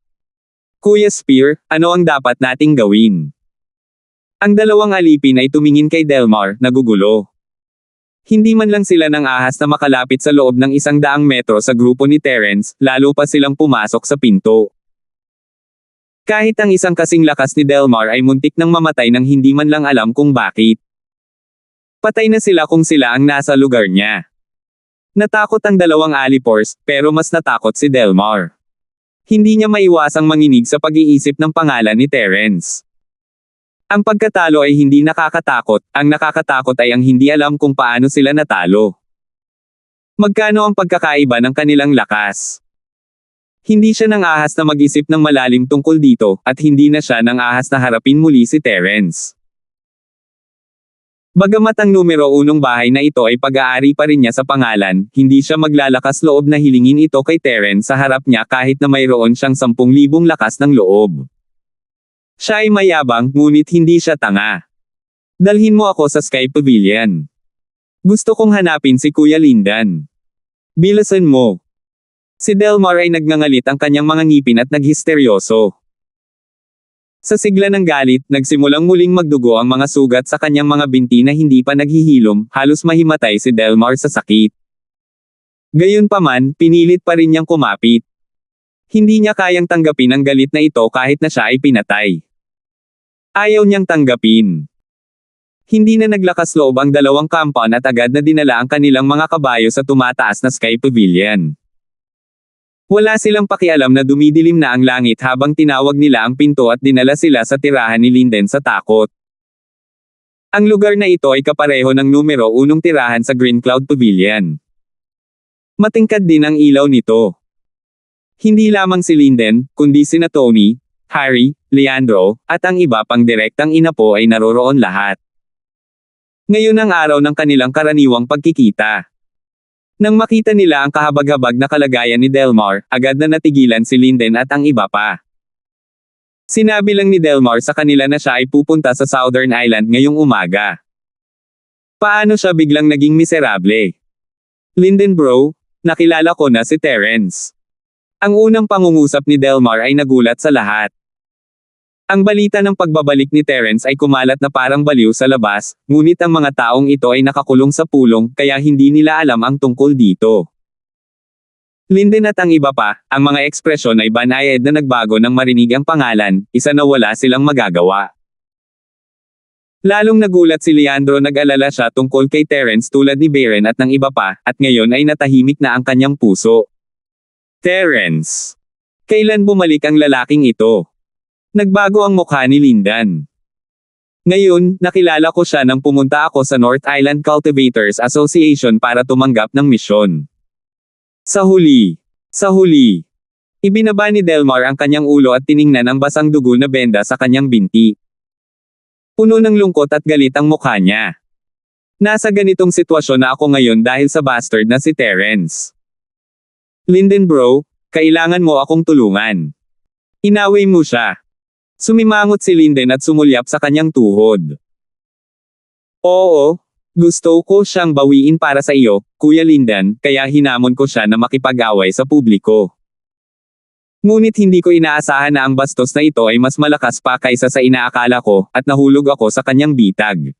Kuya Spear, ano ang dapat nating gawin? Ang 2 alipin ay tumingin kay Delmar, nagugulo. Hindi man lang sila nang ahas na makalapit sa loob ng 100 metro sa grupo ni Terence, lalo pa silang pumasok sa pinto. Kahit ang isang kasing lakas ni Delmar ay muntik nang mamatay nang hindi man lang alam kung bakit. Patay na sila kung sila ang nasa lugar niya. Natakot ang dalawang alipors, pero mas natakot si Delmar. Hindi niya maiwasang manginig sa pag-iisip ng pangalan ni Terence. Ang pagkatalo ay hindi nakakatakot, ang nakakatakot ay ang hindi alam kung paano sila natalo. Magkano ang pagkakaiba ng kanilang lakas? Hindi siya nang ahas na mag-isip ng malalim tungkol dito, at hindi na siya nang ahas na harapin muli si Terence. Bagamat ang numero 1 bahay na ito ay pag-aari pa rin niya sa pangalan, hindi siya maglalakas loob na hilingin ito kay Terence sa harap niya kahit na mayroon siyang 10,000 lakas ng loob. Siya ay mayabang, ngunit hindi siya tanga. Dalhin mo ako sa Sky Pavilion. Gusto kong hanapin si Kuya Lindan. Bilisan mo. Si Delmar ay nagngangalit ang kanyang mga ngipin at naghisteryoso. Sa sigla ng galit, nagsimulang muling magdugo ang mga sugat sa kanyang mga binti na hindi pa naghihilom, halos mahimatay si Delmar sa sakit. Gayunpaman, pinilit pa rin niyang kumapit. Hindi niya kayang tanggapin ang galit na ito kahit na siya ay pinatay. Ayaw niyang tanggapin. Hindi na naglakas loob ang dalawang kampan at agad na dinala ang kanilang mga kabayo sa tumataas na Sky Pavilion. Wala silang pakialam na dumidilim na ang langit habang tinawag nila ang pinto at dinala sila sa tirahan ni Linden sa takot. Ang lugar na ito ay kapareho ng numero 1 tirahan sa Green Cloud Pavilion. Matingkad din ang ilaw nito. Hindi lamang si Linden, kundi sina Tony, Harry, Leandro, at ang iba pang direktang inapo ay naroroon lahat. Ngayon ang araw ng kanilang karaniwang pagkikita. Nang makita nila ang kahabag-habag na kalagayan ni Delmar, agad na natigilan si Linden at ang iba pa. Sinabi lang ni Delmar sa kanila na siya ay pupunta sa Southern Island ngayong umaga. Paano siya biglang naging miserable? Linden bro, nakilala ko na si Terence. Ang unang pangungusap ni Delmar ay nagulat sa lahat. Ang balita ng pagbabalik ni Terence ay kumalat na parang baliw sa labas, ngunit ang mga taong ito ay nakakulong sa pulong, kaya hindi nila alam ang tungkol dito. Linden at ang iba pa, ang mga ekspresyon ay banayad na nagbago nang marinig ang pangalan, isa na wala silang magagawa. Lalong nagulat si Leandro, nag-alala siya tungkol kay Terence tulad ni Baron at ng iba pa, at ngayon ay natahimik na ang kanyang puso. Terence. Kailan bumalik ang lalaking ito? Nagbago ang mukha ni Lindan. Ngayon, nakilala ko siya nang pumunta ako sa North Island Cultivators Association para tumanggap ng misyon. Sa huli, ibinaba ni Delmar ang kanyang ulo at tiningnan ang basang dugo na benda sa kanyang binti. Puno ng lungkot at galit ang mukha niya. Nasa ganitong sitwasyon na ako ngayon dahil sa bastard na si Terence. Linden bro, kailangan mo akong tulungan. Inaway mo siya. Sumimangot si Linden at sumulyap sa kanyang tuhod. Oo, gusto ko siyang bawiin para sa iyo, Kuya Linden, kaya hinamon ko siya na makipag-away sa publiko. Ngunit hindi ko inaasahan na ang bastos na ito ay mas malakas pa kaysa sa inaakala ko, at nahulog ako sa kanyang bitag.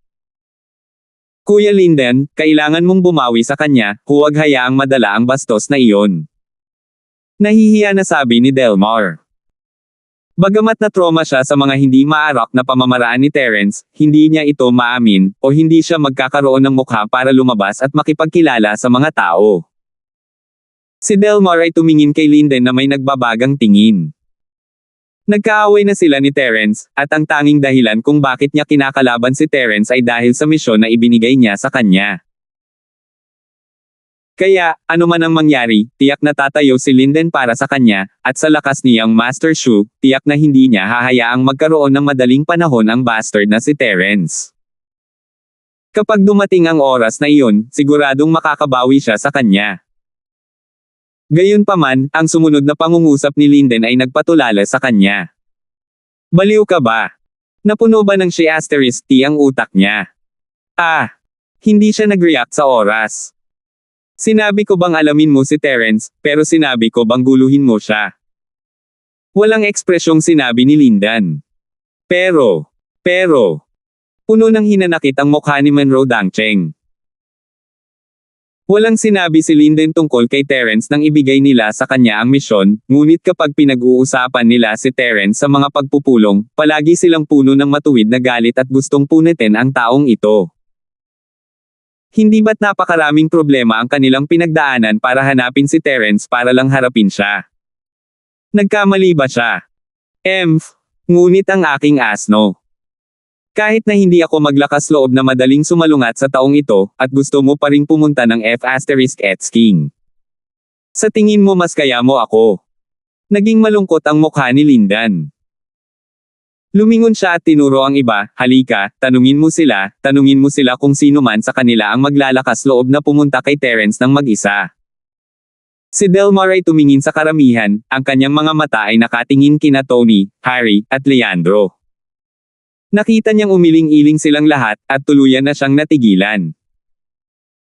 Kuya Linden, kailangan mong bumawi sa kanya, huwag hayaang madala ang bastos na iyon. Nahihiya na sabi ni Delmar. Bagamat na-trauma siya sa mga hindi maarak na pamamaraan ni Terence, hindi niya ito maamin, o hindi siya magkakaroon ng mukha para lumabas at makipagkilala sa mga tao. Si Delmar ay tumingin kay Linden na may nagbabagang tingin. Nagkaaway na sila ni Terence, at ang tanging dahilan kung bakit niya kinakalaban si Terence ay dahil sa misyon na ibinigay niya sa kanya. Kaya, ano man ang mangyari, tiyak na tatayo si Linden para sa kanya, at sa lakas niyang Master Shu, tiyak na hindi niya hahayaang magkaroon ng madaling panahon ang bastard na si Terence. Kapag dumating ang oras na iyon, siguradong makakabawi siya sa kanya. Gayunpaman, ang sumunod na pangungusap ni Linden ay nagpatulala sa kanya. Baliw ka ba? Napuno ba ng she asterisk T ang utak niya? Hindi siya nag-react sa oras. Sinabi ko bang alamin mo si Terence, pero sinabi ko bang guluhin mo siya? Walang ekspresyong sinabi ni Lindan. Pero, puno ng hinanakit ang mukha ni Monroe Dangcheng. Walang sinabi si Linden tungkol kay Terence nang ibigay nila sa kanya ang misyon, ngunit kapag pinag-uusapan nila si Terence sa mga pagpupulong, palagi silang puno ng matuwid na galit at gustong punitin ang taong ito. Hindi ba't napakaraming problema ang kanilang pinagdaanan para hanapin si Terence para lang harapin siya? Nagkamali ba siya? Ngunit ang aking asno. Kahit na hindi ako maglakas loob na madaling sumalungat sa taong ito, at gusto mo pa ring pumunta ng F***King. Sa tingin mo mas kaya mo ako. Naging malungkot ang mukha ni Lindan. Lumingon siya at tinuro ang iba, halika, tanungin mo sila kung sino man sa kanila ang maglalakas loob na pumunta kay Terence ng mag-isa. Si Delmar ay tumingin sa karamihan, ang kanyang mga mata ay nakatingin kina Tony, Harry, at Leandro. Nakita niyang umiling-iling silang lahat, at tuluyan na siyang natigilan.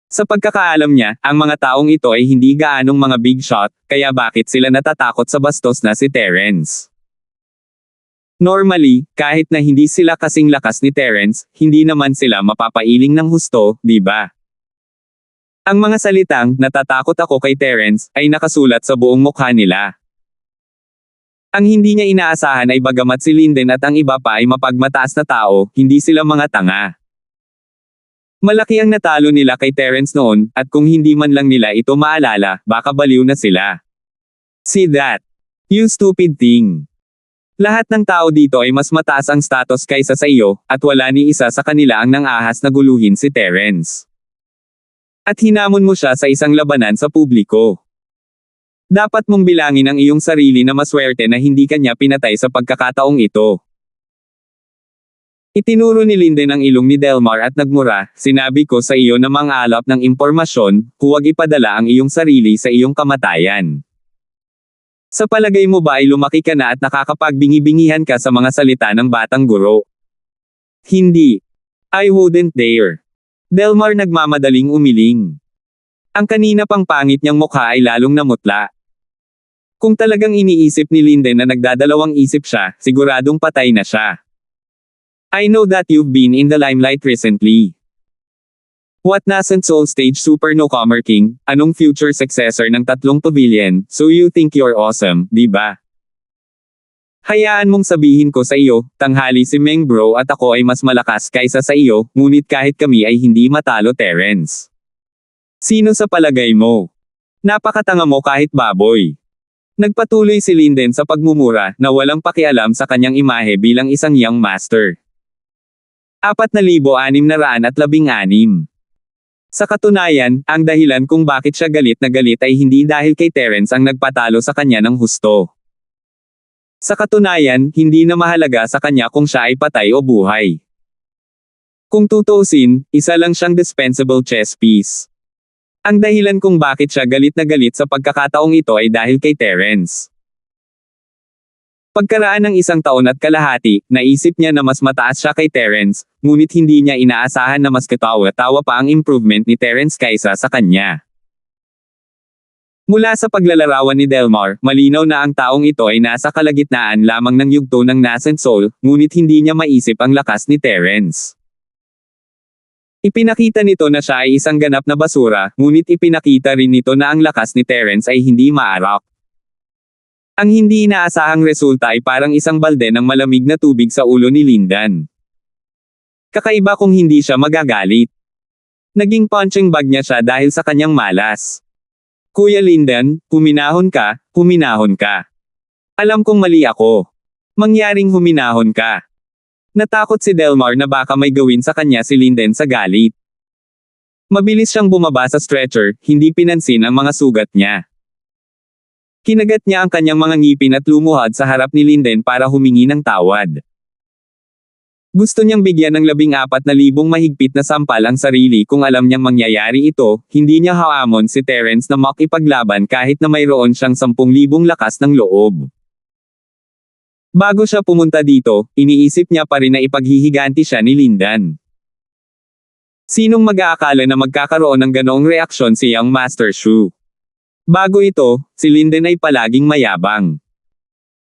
Sa pagkakaalam niya, ang mga taong ito ay hindi gaanong mga big shot, kaya bakit sila natatakot sa bastos na si Terence? Normally, kahit na hindi sila kasing lakas ni Terence, hindi naman sila mapapailing ng husto, di ba? Ang mga salitang, natatakot ako kay Terence, ay nakasulat sa buong mukha nila. Ang hindi niya inaasahan ay bagamat si Linden at ang iba pa ay mapagmataas na tao, hindi sila mga tanga. Malaki ang natalo nila kay Terence noon, at kung hindi man lang nila ito maalala, baka baliw na sila. See that? You stupid thing. Lahat ng tao dito ay mas mataas ang status kaysa sa iyo, at wala ni isa sa kanila ang nang-ahas na guluhin si Terence. At hinamon mo siya sa isang labanan sa publiko. Dapat mong bilangin ang iyong sarili na maswerte na hindi kanya pinatay sa pagkakataong ito. Itinuro ni Linden ang ilong ni Delmar at nagmura, sinabi ko sa iyo na mang-alap ng impormasyon, huwag ipadala ang iyong sarili sa iyong kamatayan. Sa palagay mo ba ay lumaki ka na at nakakapagbingi-bingihan ka sa mga salita ng batang guro? Hindi. I wouldn't dare. Delmar nagmamadaling umiling. Ang kanina pang pangit niyang mukha ay lalong namutla. Kung talagang iniisip ni Linden na nagdadalawang isip siya, siguradong patay na siya. I know that you've been in the limelight recently. What nascent soul stage super newcomer king, anong future successor ng 3 pavilion, so you think you're awesome, di ba? Hayaan mong sabihin ko sa iyo, tanghali si Meng bro at ako ay mas malakas kaysa sa iyo, ngunit kahit kami ay hindi matalo Terence. Sino sa palagay mo? Napakatanga mo kahit baboy. Nagpatuloy si Linden sa pagmumura na walang pakialam sa kanyang imahe bilang isang young master. 4,616. Sa katunayan, ang dahilan kung bakit siya galit na galit ay hindi dahil kay Terence ang nagpatalo sa kanya ng husto. Sa katunayan, hindi na mahalaga sa kanya kung siya ay patay o buhay. Kung tutuusin, isa lang siyang dispensable chess piece. Ang dahilan kung bakit siya galit na galit sa pagkakataong ito ay dahil kay Terence. Pagkaraan ng 1 taon at kalahati, naisip niya na mas mataas siya kay Terence, ngunit hindi niya inaasahan na mas katawa-tawa pa ang improvement ni Terence kaysa sa kanya. Mula sa paglalarawan ni Delmar, malinaw na ang taong ito ay nasa kalagitnaan lamang ng yugto ng nascent soul, ngunit hindi niya maisip ang lakas ni Terence. Ipinakita nito na siya ay isang ganap na basura, ngunit ipinakita rin nito na ang lakas ni Terence ay hindi maarak. Ang hindi inaasahang resulta ay parang isang balde ng malamig na tubig sa ulo ni Lindan. Kakaiba kung hindi siya magagalit. Naging punching bag niya siya dahil sa kanyang malas. Kuya Lindan, huminahon ka, huminahon ka. Alam kong mali ako. Mangyaring huminahon ka. Natakot si Delmar na baka may gawin sa kanya si Linden sa galit. Mabilis siyang bumaba sa stretcher, hindi pinansin ang mga sugat niya. Kinagat niya ang kanyang mga ngipin at lumuhad sa harap ni Linden para humingi ng tawad. Gusto niyang bigyan ng 14,000 mahigpit na sampal ang sarili kung alam niyang mangyayari ito, hindi niya haamon si Terence na makipaglaban kahit na mayroon siyang 10,000 lakas ng loob. Bago siya pumunta dito, iniisip niya pa rin na ipaghihiganti siya ni Lindan. Sinong mag-aakala na magkakaroon ng ganoong reaksyon si Young Master Shu? Bago ito, si Linden ay palaging mayabang.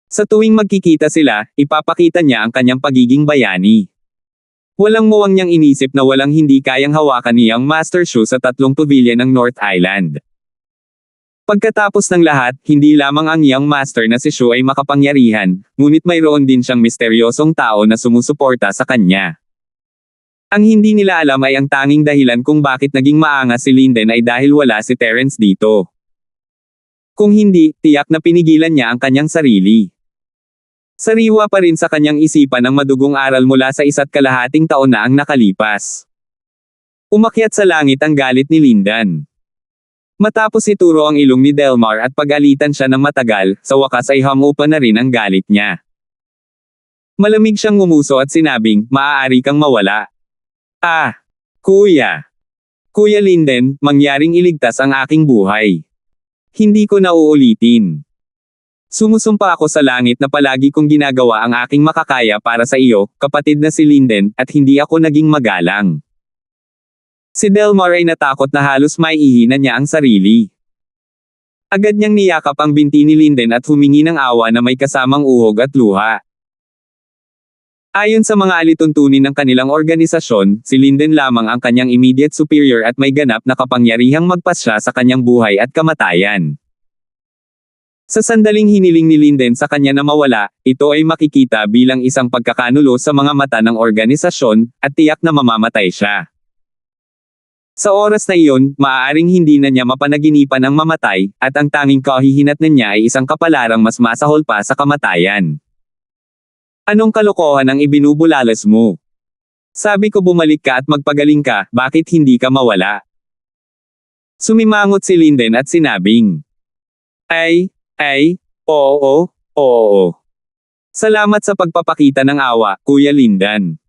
Sa tuwing magkikita sila, ipapakita niya ang kanyang pagiging bayani. Walang muwang niyang inisip na walang hindi kayang hawakan ni Young Master Shu sa 3 pavilion ng North Island. Pagkatapos ng lahat, hindi lamang ang Young Master na si Shu ay makapangyarihan, ngunit mayroon din siyang misteryosong tao na sumusuporta sa kanya. Ang hindi nila alam ay ang tanging dahilan kung bakit naging maangas si Linden ay dahil wala si Terence dito. Kung hindi, tiyak na pinigilan niya ang kanyang sarili. Sariwa pa rin sa kanyang isipan ang madugong aral mula sa 1.5 taon na ang nakalipas. Umakyat sa langit ang galit ni Lindan. Matapos ituro ang ilong ni Delmar at pag-alitan siya ng matagal, sa wakas ay humupa na rin ang galit niya. Malamig siyang ngumuso at sinabing, maaari kang mawala. Ah! Kuya! Kuya Linden, mangyaring iligtas ang aking buhay. Hindi ko na uulitin. Sumusumpa ako sa langit na palagi kong ginagawa ang aking makakaya para sa iyo, kapatid na si Linden, at hindi ako naging magalang. Si Delmar ay natakot na halos maiihina niya ang sarili. Agad niyang niyakap ang binti ni Linden at humingi ng awa na may kasamang uhog at luha. Ayon sa mga alituntunin ng kanilang organisasyon, si Linden lamang ang kanyang immediate superior at may ganap na kapangyarihang magpasya sa kanyang buhay at kamatayan. Sa sandaling hiniling ni Linden sa kanya na mawala, ito ay makikita bilang isang pagkakanulo sa mga mata ng organisasyon, at tiyak na mamamatay siya. Sa oras na iyon, maaaring hindi na niya mapanaginipan ang mamatay, at ang tanging kahihinatnan niya ay isang kapalarang mas masahol pa sa kamatayan. Anong kalokohan ang ibinubulalas mo? Sabi ko bumalik ka at magpagaling ka, bakit hindi ka mawala? Sumimangot si Linden at sinabing, oo. Salamat sa pagpapakita ng awa, Kuya Lindan.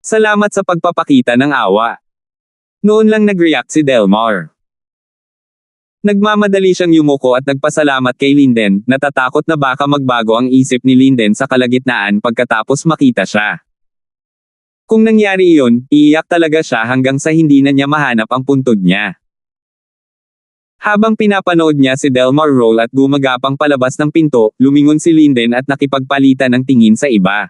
Salamat sa pagpapakita ng awa. Noon lang nag-react si Delmar. Nagmamadali siyang yumuko at nagpasalamat kay Linden, natatakot na baka magbago ang isip ni Linden sa kalagitnaan pagkatapos makita siya. Kung nangyari iyon, iiyak talaga siya hanggang sa hindi na niya mahanap ang puntod niya. Habang pinapanood niya si Delmar roll at gumagapang palabas ng pinto, lumingon si Linden at nakipagpalitan ng tingin sa iba.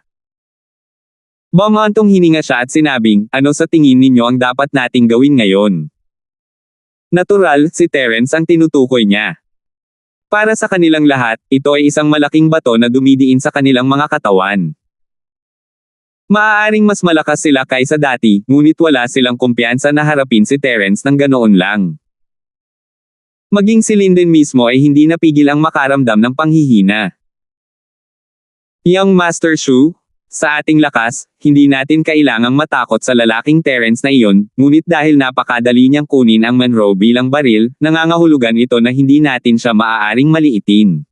Bumantong hininga siya at sinabing, ano sa tingin ninyo ang dapat nating gawin ngayon? Natural, si Terence ang tinutukoy niya. Para sa kanilang lahat, ito ay isang malaking bato na dumidiin sa kanilang mga katawan. Maaaring mas malakas sila kaysa dati, ngunit wala silang kumpiyansa na harapin si Terence ng ganoon lang. Maging si Linden mismo ay hindi napigil ang makaramdam ng panghihina. Young Master Shu, sa ating lakas, hindi natin kailangang matakot sa lalaking Terence na iyon, ngunit dahil napakadali niyang kunin ang Monroe bilang baril, nangangahulugan ito na hindi natin siya maaaring maliitin.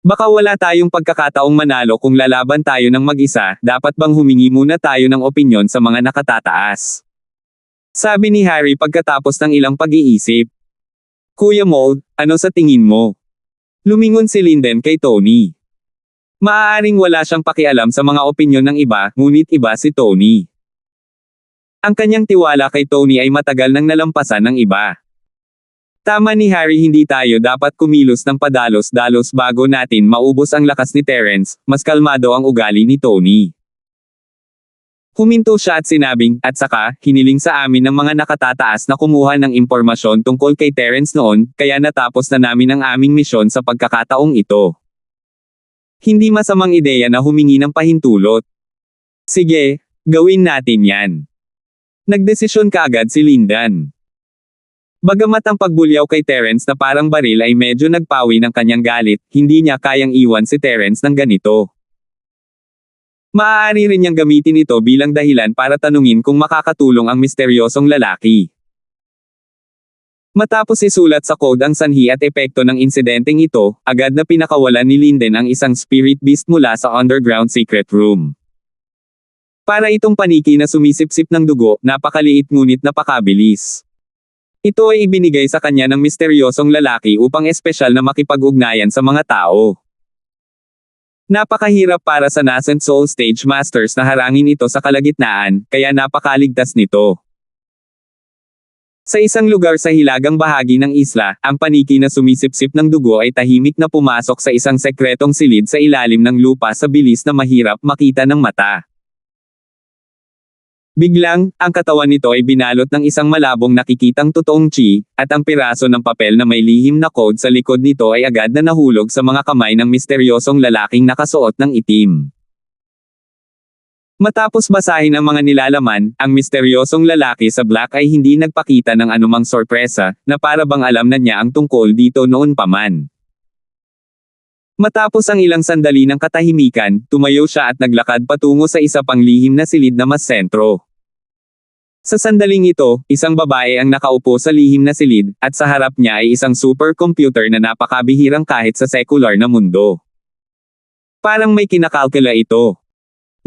Baka wala tayong pagkakataong manalo kung lalaban tayo ng mag-isa, dapat bang humingi muna tayo ng opinyon sa mga nakatataas? Sabi ni Harry pagkatapos ng ilang pag-iisip. Kuya Mold, ano sa tingin mo? Lumingon si Linden kay Tony. Maaaring wala siyang pakialam sa mga opinyon ng iba, ngunit iba si Tony. Ang kanyang tiwala kay Tony ay matagal nang nalampasan ng iba. Tama ni Harry, hindi tayo dapat kumilos ng padalos-dalos bago natin maubos ang lakas ni Terence, mas kalmado ang ugali ni Tony. Huminto siya at sinabing, at saka, hiniling sa amin ng mga nakatataas na kumuha ng impormasyon tungkol kay Terence noon, kaya natapos na namin ang aming misyon sa pagkakataong ito. Hindi masamang ideya na humingi ng pahintulot. Sige, gawin natin yan. Nagdesisyon kaagad si Lindan. Bagamat ang pagbulyaw kay Terence na parang baril ay medyo nagpawi ng kanyang galit, hindi niya kayang iwan si Terence ng ganito. Maaari rin niyang gamitin ito bilang dahilan para tanungin kung makakatulong ang misteryosong lalaki. Matapos isulat sa code ang sanhi at epekto ng insidenteng ito, agad na pinakawalan ni Linden ang isang spirit beast mula sa underground secret room. Para itong paniki na sumisipsip ng dugo, napakaliit ngunit napakabilis. Ito ay ibinigay sa kanya ng misteryosong lalaki upang espesyal na makipag-ugnayan sa mga tao. Napakahirap para sa nascent soul stage masters na harangin ito sa kalagitnaan, kaya napakaligtas nito. Sa isang lugar sa hilagang bahagi ng isla, ang paniki na sumisipsip ng dugo ay tahimik na pumasok sa isang sekretong silid sa ilalim ng lupa sa bilis na mahirap makita ng mata. Biglang, ang katawan nito ay binalot ng isang malabong nakikitang totoong chi, at ang piraso ng papel na may lihim na code sa likod nito ay agad na nahulog sa mga kamay ng misteryosong lalaking nakasuot ng itim. Matapos basahin ang mga nilalaman, ang misteryosong lalaki sa black ay hindi nagpakita ng anumang sorpresa, na para bang alam na niya ang tungkol dito noon pa man. Matapos ang ilang sandali ng katahimikan, tumayo siya at naglakad patungo sa isa pang lihim na silid na mas sentro. Sa sandaling ito, isang babae ang nakaupo sa lihim na silid, at sa harap niya ay isang supercomputer na napakabihirang kahit sa sekular na mundo. Parang may kinakalkula ito.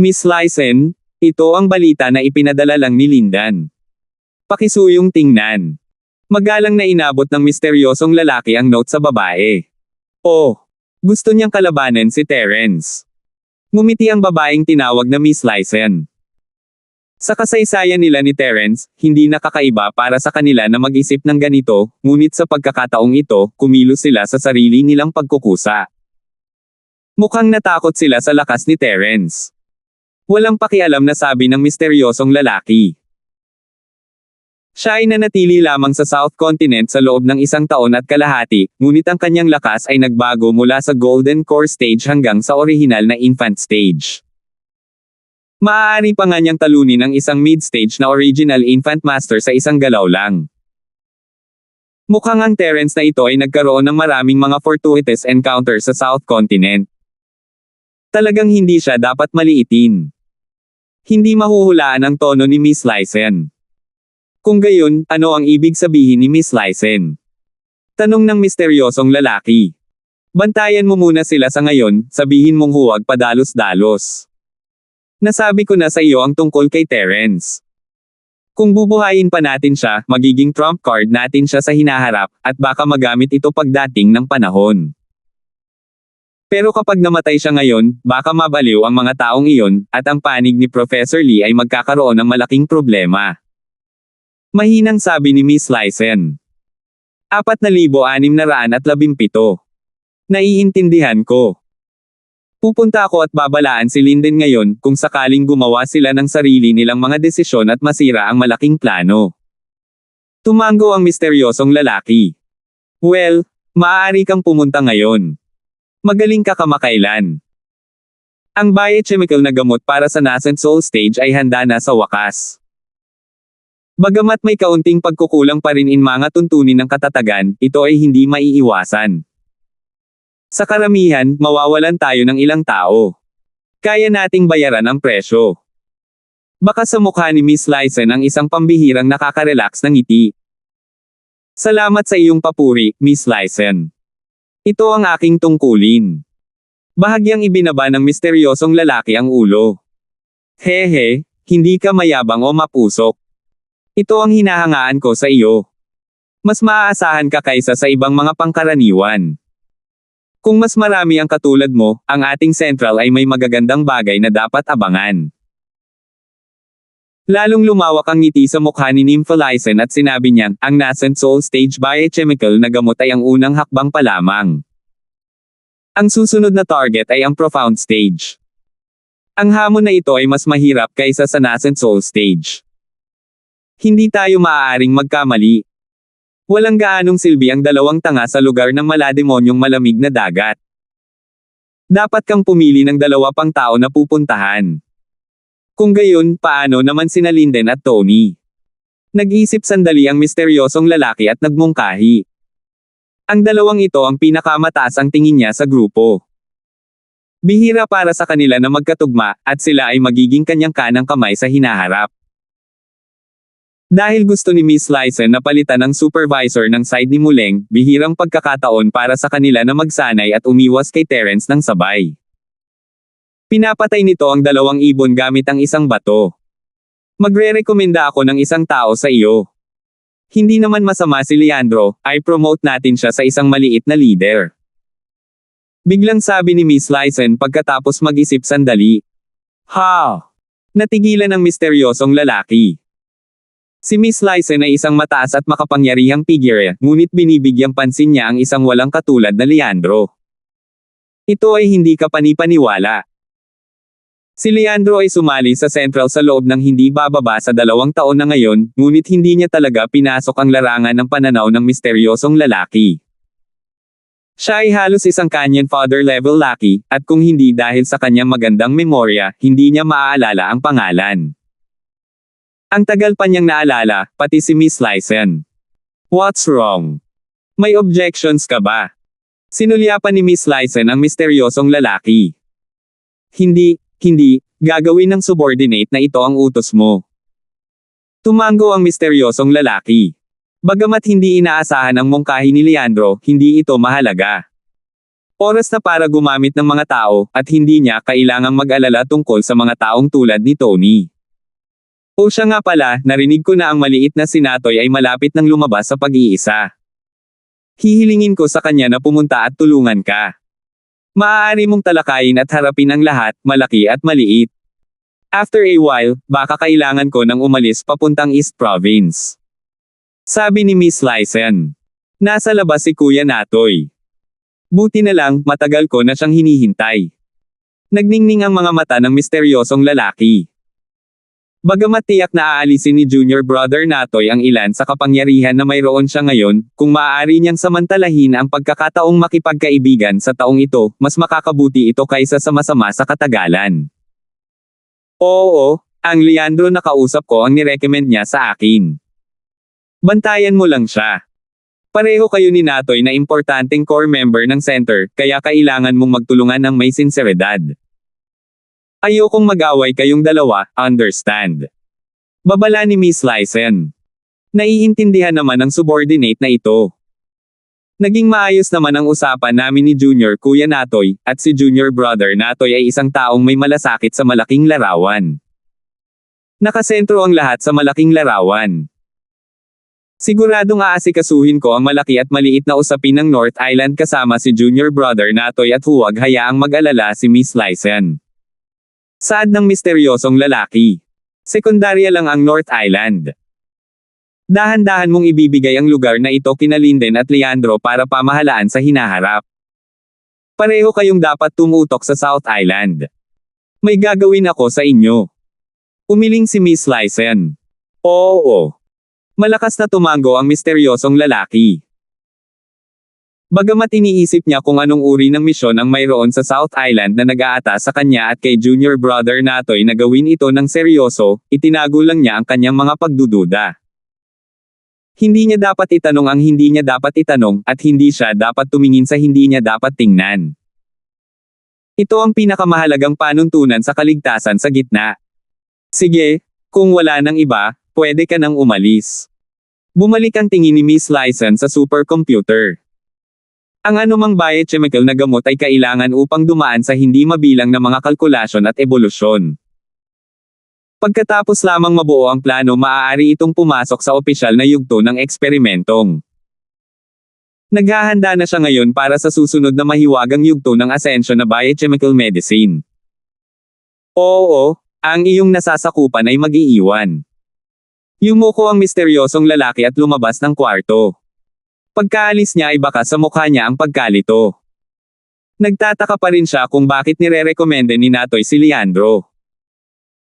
Miss Lysen, ito ang balita na ipinadala lang ni Lindan. Pakisuyong tingnan. Magalang na inabot ng misteryosong lalaki ang note sa babae. Oh, gusto niyang kalabanan si Terence. Ngumiti ang babaeng tinawag na Miss Lysen. Sa kasaysayan nila ni Terence, hindi nakakaiba para sa kanila na mag-isip ng ganito, ngunit sa pagkakataong ito, kumilos sila sa sarili nilang pagkukusa. Mukhang natakot sila sa lakas ni Terence. Walang pakialam na sabi ng misteryosong lalaki. Siya ay nanatili lamang sa South Continent sa loob ng 1 taon at kalahati, ngunit ang kanyang lakas ay nagbago mula sa Golden Core Stage hanggang sa orihinal na Infant Stage. Maaari pa nga niyang talunin ang isang mid-stage na Original Infant Master sa isang galaw lang. Mukhang ang Terence na ito ay nagkaroon ng maraming mga fortuitous encounters sa South Continent. Talagang hindi siya dapat maliitin. Hindi mahuhulaan ang tono ni Miss Lysen. Kung gayon, ano ang ibig sabihin ni Miss Lysen? Tanong ng misteryosong lalaki. Bantayan mo muna sila sa ngayon, sabihin mong huwag padalos-dalos. Nasabi ko na sa iyo ang tungkol kay Terence. Kung bubuhayin pa natin siya, magiging trump card natin siya sa hinaharap, at baka magamit ito pagdating ng panahon. Pero kapag namatay siya ngayon, baka mabaliw ang mga taong iyon, at ang panig ni Professor Lee ay magkakaroon ng malaking problema. Mahinang sabi ni Miss Lysen. 4,617. Naiintindihan ko. Pupunta ako at babalaan si Linden ngayon, kung sakaling gumawa sila ng sarili nilang mga desisyon at masira ang malaking plano. Tumango ang misteryosong lalaki. Well, maaari kang pumunta ngayon. Magaling ka kamakailan. Ang biochemical na gamot para sa nascent soul stage ay handa na sa wakas. Bagamat may kaunting pagkukulang pa rin in mga tuntunin ng katatagan, ito ay hindi maiiwasan. Sa karamihan, mawawalan tayo ng ilang tao. Kaya nating bayaran ang presyo. Baka sa mukha ni Miss Lysen ang isang pambihirang nakaka-relax na ngiti. Salamat sa iyong papuri, Miss Lysen. Ito ang aking tungkulin. Bahagyang ibinaba ng misteryosong lalaki ang ulo. Hehe, hindi ka mayabang o mapusok. Ito ang hinahangaan ko sa iyo. Mas maaasahan ka kaysa sa ibang mga pangkaraniwan. Kung mas marami ang katulad mo, ang ating Central ay may magagandang bagay na dapat abangan. Lalong lumawak ang ngiti sa mukha ni Nympha Lysen at sinabi niyang, ang nascent soul stage biochemical na gamot ay ang unang hakbang pa lamang. Ang susunod na target ay ang profound stage. Ang hamon na ito ay mas mahirap kaysa sa nascent soul stage. Hindi tayo maaaring magkamali. Walang gaanong silbi ang dalawang tanga sa lugar ng malademonyong malamig na dagat. Dapat kang pumili ng 2 pang tao na pupuntahan. Kung gayon, paano naman sina Linden at Tony? Nag-isip sandali ang misteryosong lalaki at nagmungkahi. Ang dalawang ito ang pinakamataas ang tingin niya sa grupo. Bihira para sa kanila na magkatugma, at sila ay magiging kanyang kanang kamay sa hinaharap. Dahil gusto ni Miss Lysen na palitan ng supervisor ng side ni Muleng, bihirang pagkakataon para sa kanila na magsanay at umiwas kay Terence ng sabay. Pinapatay nito ang 2 ibon gamit ang isang bato. Magre-rekomenda ako ng isang tao sa iyo. Hindi naman masama si Leandro, ay promote natin siya sa isang maliit na leader. Biglang sabi ni Miss Lysen pagkatapos mag-isip sandali. Ha! Natigilan ang misteryosong lalaki. Si Miss Lysen ay isang mataas at makapangyarihang figure, ngunit binibigyang pansin niya ang isang walang katulad na Leandro. Ito ay hindi ka panipaniwala. Si Leandro ay sumali sa Central sa loob ng hindi bababa sa 2 taon na ngayon, ngunit hindi niya talaga pinasok ang larangan ng pananaw ng misteryosong lalaki. Siya ay halos isang Canyon Fodder level lucky, at kung hindi dahil sa kanyang magandang memorya, hindi niya maaalala ang pangalan. Ang tagal pa niyang naalala, pati si Miss Lyson. What's wrong? May objections ka ba? Sinulyapan ni Miss Lyson ang misteryosong lalaki. Hindi, gagawin ng subordinate na ito ang utos mo. Tumango ang misteryosong lalaki. Bagamat hindi inaasahan ang mungkahi ni Leandro, hindi ito mahalaga. Oras na para gumamit ng mga tao, at hindi niya kailangang mag-alala tungkol sa mga taong tulad ni Tony. O siya nga pala, narinig ko na ang maliit na sinatoy ay malapit nang lumabas sa pag-iisa. Hihilingin ko sa kanya na pumunta at tulungan ka. Maaari mong talakayin at harapin ang lahat, malaki at maliit. After a while, baka kailangan ko nang umalis papuntang East Province. Sabi ni Miss Lyson. Nasa labas si Kuya Natoy. Buti na lang, matagal ko na siyang hinihintay. Nagningning ang mga mata ng misteryosong lalaki. Bagamat tiyak na aalisin ni Junior Brother Natoy ang ilan sa kapangyarihan na mayroon siya ngayon, kung maaari niyang samantalahin ang pagkakataong makipagkaibigan sa taong ito, mas makakabuti ito kaysa sa masama sa katagalan. Oo, ang Leandro na kausap ko ang nirecommend niya sa akin. Bantayan mo lang siya. Pareho kayo ni Natoy na importanteng core member ng center, kaya kailangan mong magtulungan ng may sinseridad. Ayokong mag-away kayong dalawa, understand? Babala ni Miss Lyson. Naiintindihan naman ng subordinate na ito. Naging maayos naman ang usapan namin ni Junior Kuya Natoy, at si Junior Brother Natoy ay isang taong may malasakit sa malaking larawan. Nakasentro ang lahat sa malaking larawan. Siguradong aasikasuhin ko ang malaki at maliit na usapin ng North Island kasama si Junior Brother Natoy at huwag hayaang mag-alala si Miss Lyson. Saad ng misteryosong lalaki. Sekundarya lang ang North Island. Dahan-dahan mong ibibigay ang lugar na ito kina Linden at Leandro para pamahalaan sa hinaharap. Pareho kayong dapat tumutok sa South Island. May gagawin ako sa inyo. Umiling si Miss Lyson. Oo. Malakas na tumango ang misteryosong lalaki. Bagamat iniisip niya kung anong uri ng misyon ang mayroon sa South Island na nag-aata sa kanya at kay Junior Brother Natoy na gawin ito ng seryoso, itinago lang niya ang kanyang mga pagdududa. Hindi niya dapat itanong ang hindi niya dapat itanong, at hindi siya dapat tumingin sa hindi niya dapat tingnan. Ito ang pinakamahalagang panuntunan sa kaligtasan sa gitna. Sige, kung wala nang iba, pwede ka nang umalis. Bumalik ang tingin ni Miss Lyson sa supercomputer. Ang anumang biochemical na gamot ay kailangan upang dumaan sa hindi mabilang na mga kalkulasyon at ebolusyon. Pagkatapos lamang mabuo ang plano, maaari itong pumasok sa opisyal na yugto ng eksperimentong. Naghahanda na siya ngayon para sa susunod na mahiwagang yugto ng asensyon na biochemical medicine. Oo, ang iyong nasasakupan ay mag-iiwan. Yumuko ang misteryosong lalaki at lumabas ng kwarto. Pagkaalis niya ay baka sa mukha niya ang pagkalito. Nagtataka pa rin siya kung bakit nire-recommende ni Natoy si Leandro.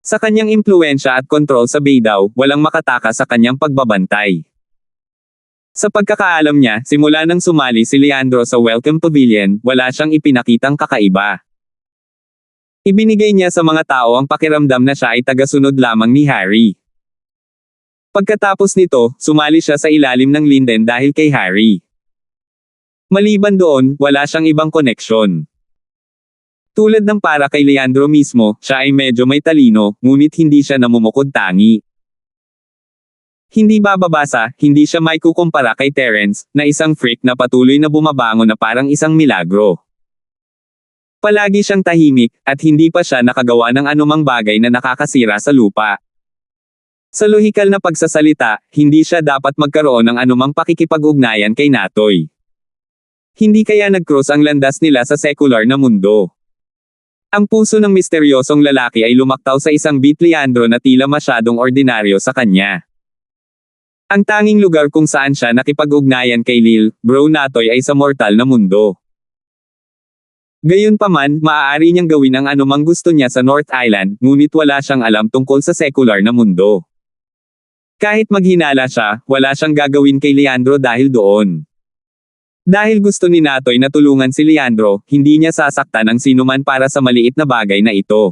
Sa kanyang impluensya at kontrol sa Bay daw, walang makataka sa kanyang pagbabantay. Sa pagkakaalam niya, simula nang sumali si Leandro sa Welcome Pavilion, wala siyang ipinakitang kakaiba. Ibinigay niya sa mga tao ang pakiramdam na siya ay tagasunod lamang ni Harry. Pagkatapos nito, sumali siya sa ilalim ng Linden dahil kay Harry. Maliban doon, wala siyang ibang koneksyon. Tulad ng para kay Leandro mismo, siya ay medyo may talino, ngunit hindi siya namumukod-tangi. Hindi bababasa, hindi siya may kukumpara kay Terence, na isang freak na patuloy na bumabangon na parang isang milagro. Palagi siyang tahimik, at hindi pa siya nakagawa ng anumang bagay na nakakasira sa lupa. Sa lohikal na pagsasalita, hindi siya dapat magkaroon ng anumang pakikipag-ugnayan kay Natoy. Hindi kaya nag-cross ang landas nila sa sekular na mundo. Ang puso ng misteryosong lalaki ay lumaktaw sa isang beat Leandro na tila masyadong ordinaryo sa kanya. Ang tanging lugar kung saan siya nakipag-ugnayan kay Lil, Bro Natoy ay sa mortal na mundo. Gayunpaman, maaari niyang gawin ang anumang gusto niya sa North Island, ngunit wala siyang alam tungkol sa sekular na mundo. Kahit maghinala siya, wala siyang gagawin kay Leandro dahil doon. Dahil gusto ni Natoy na tulungan si Leandro, hindi niya sasaktan ang sinuman para sa maliit na bagay na ito.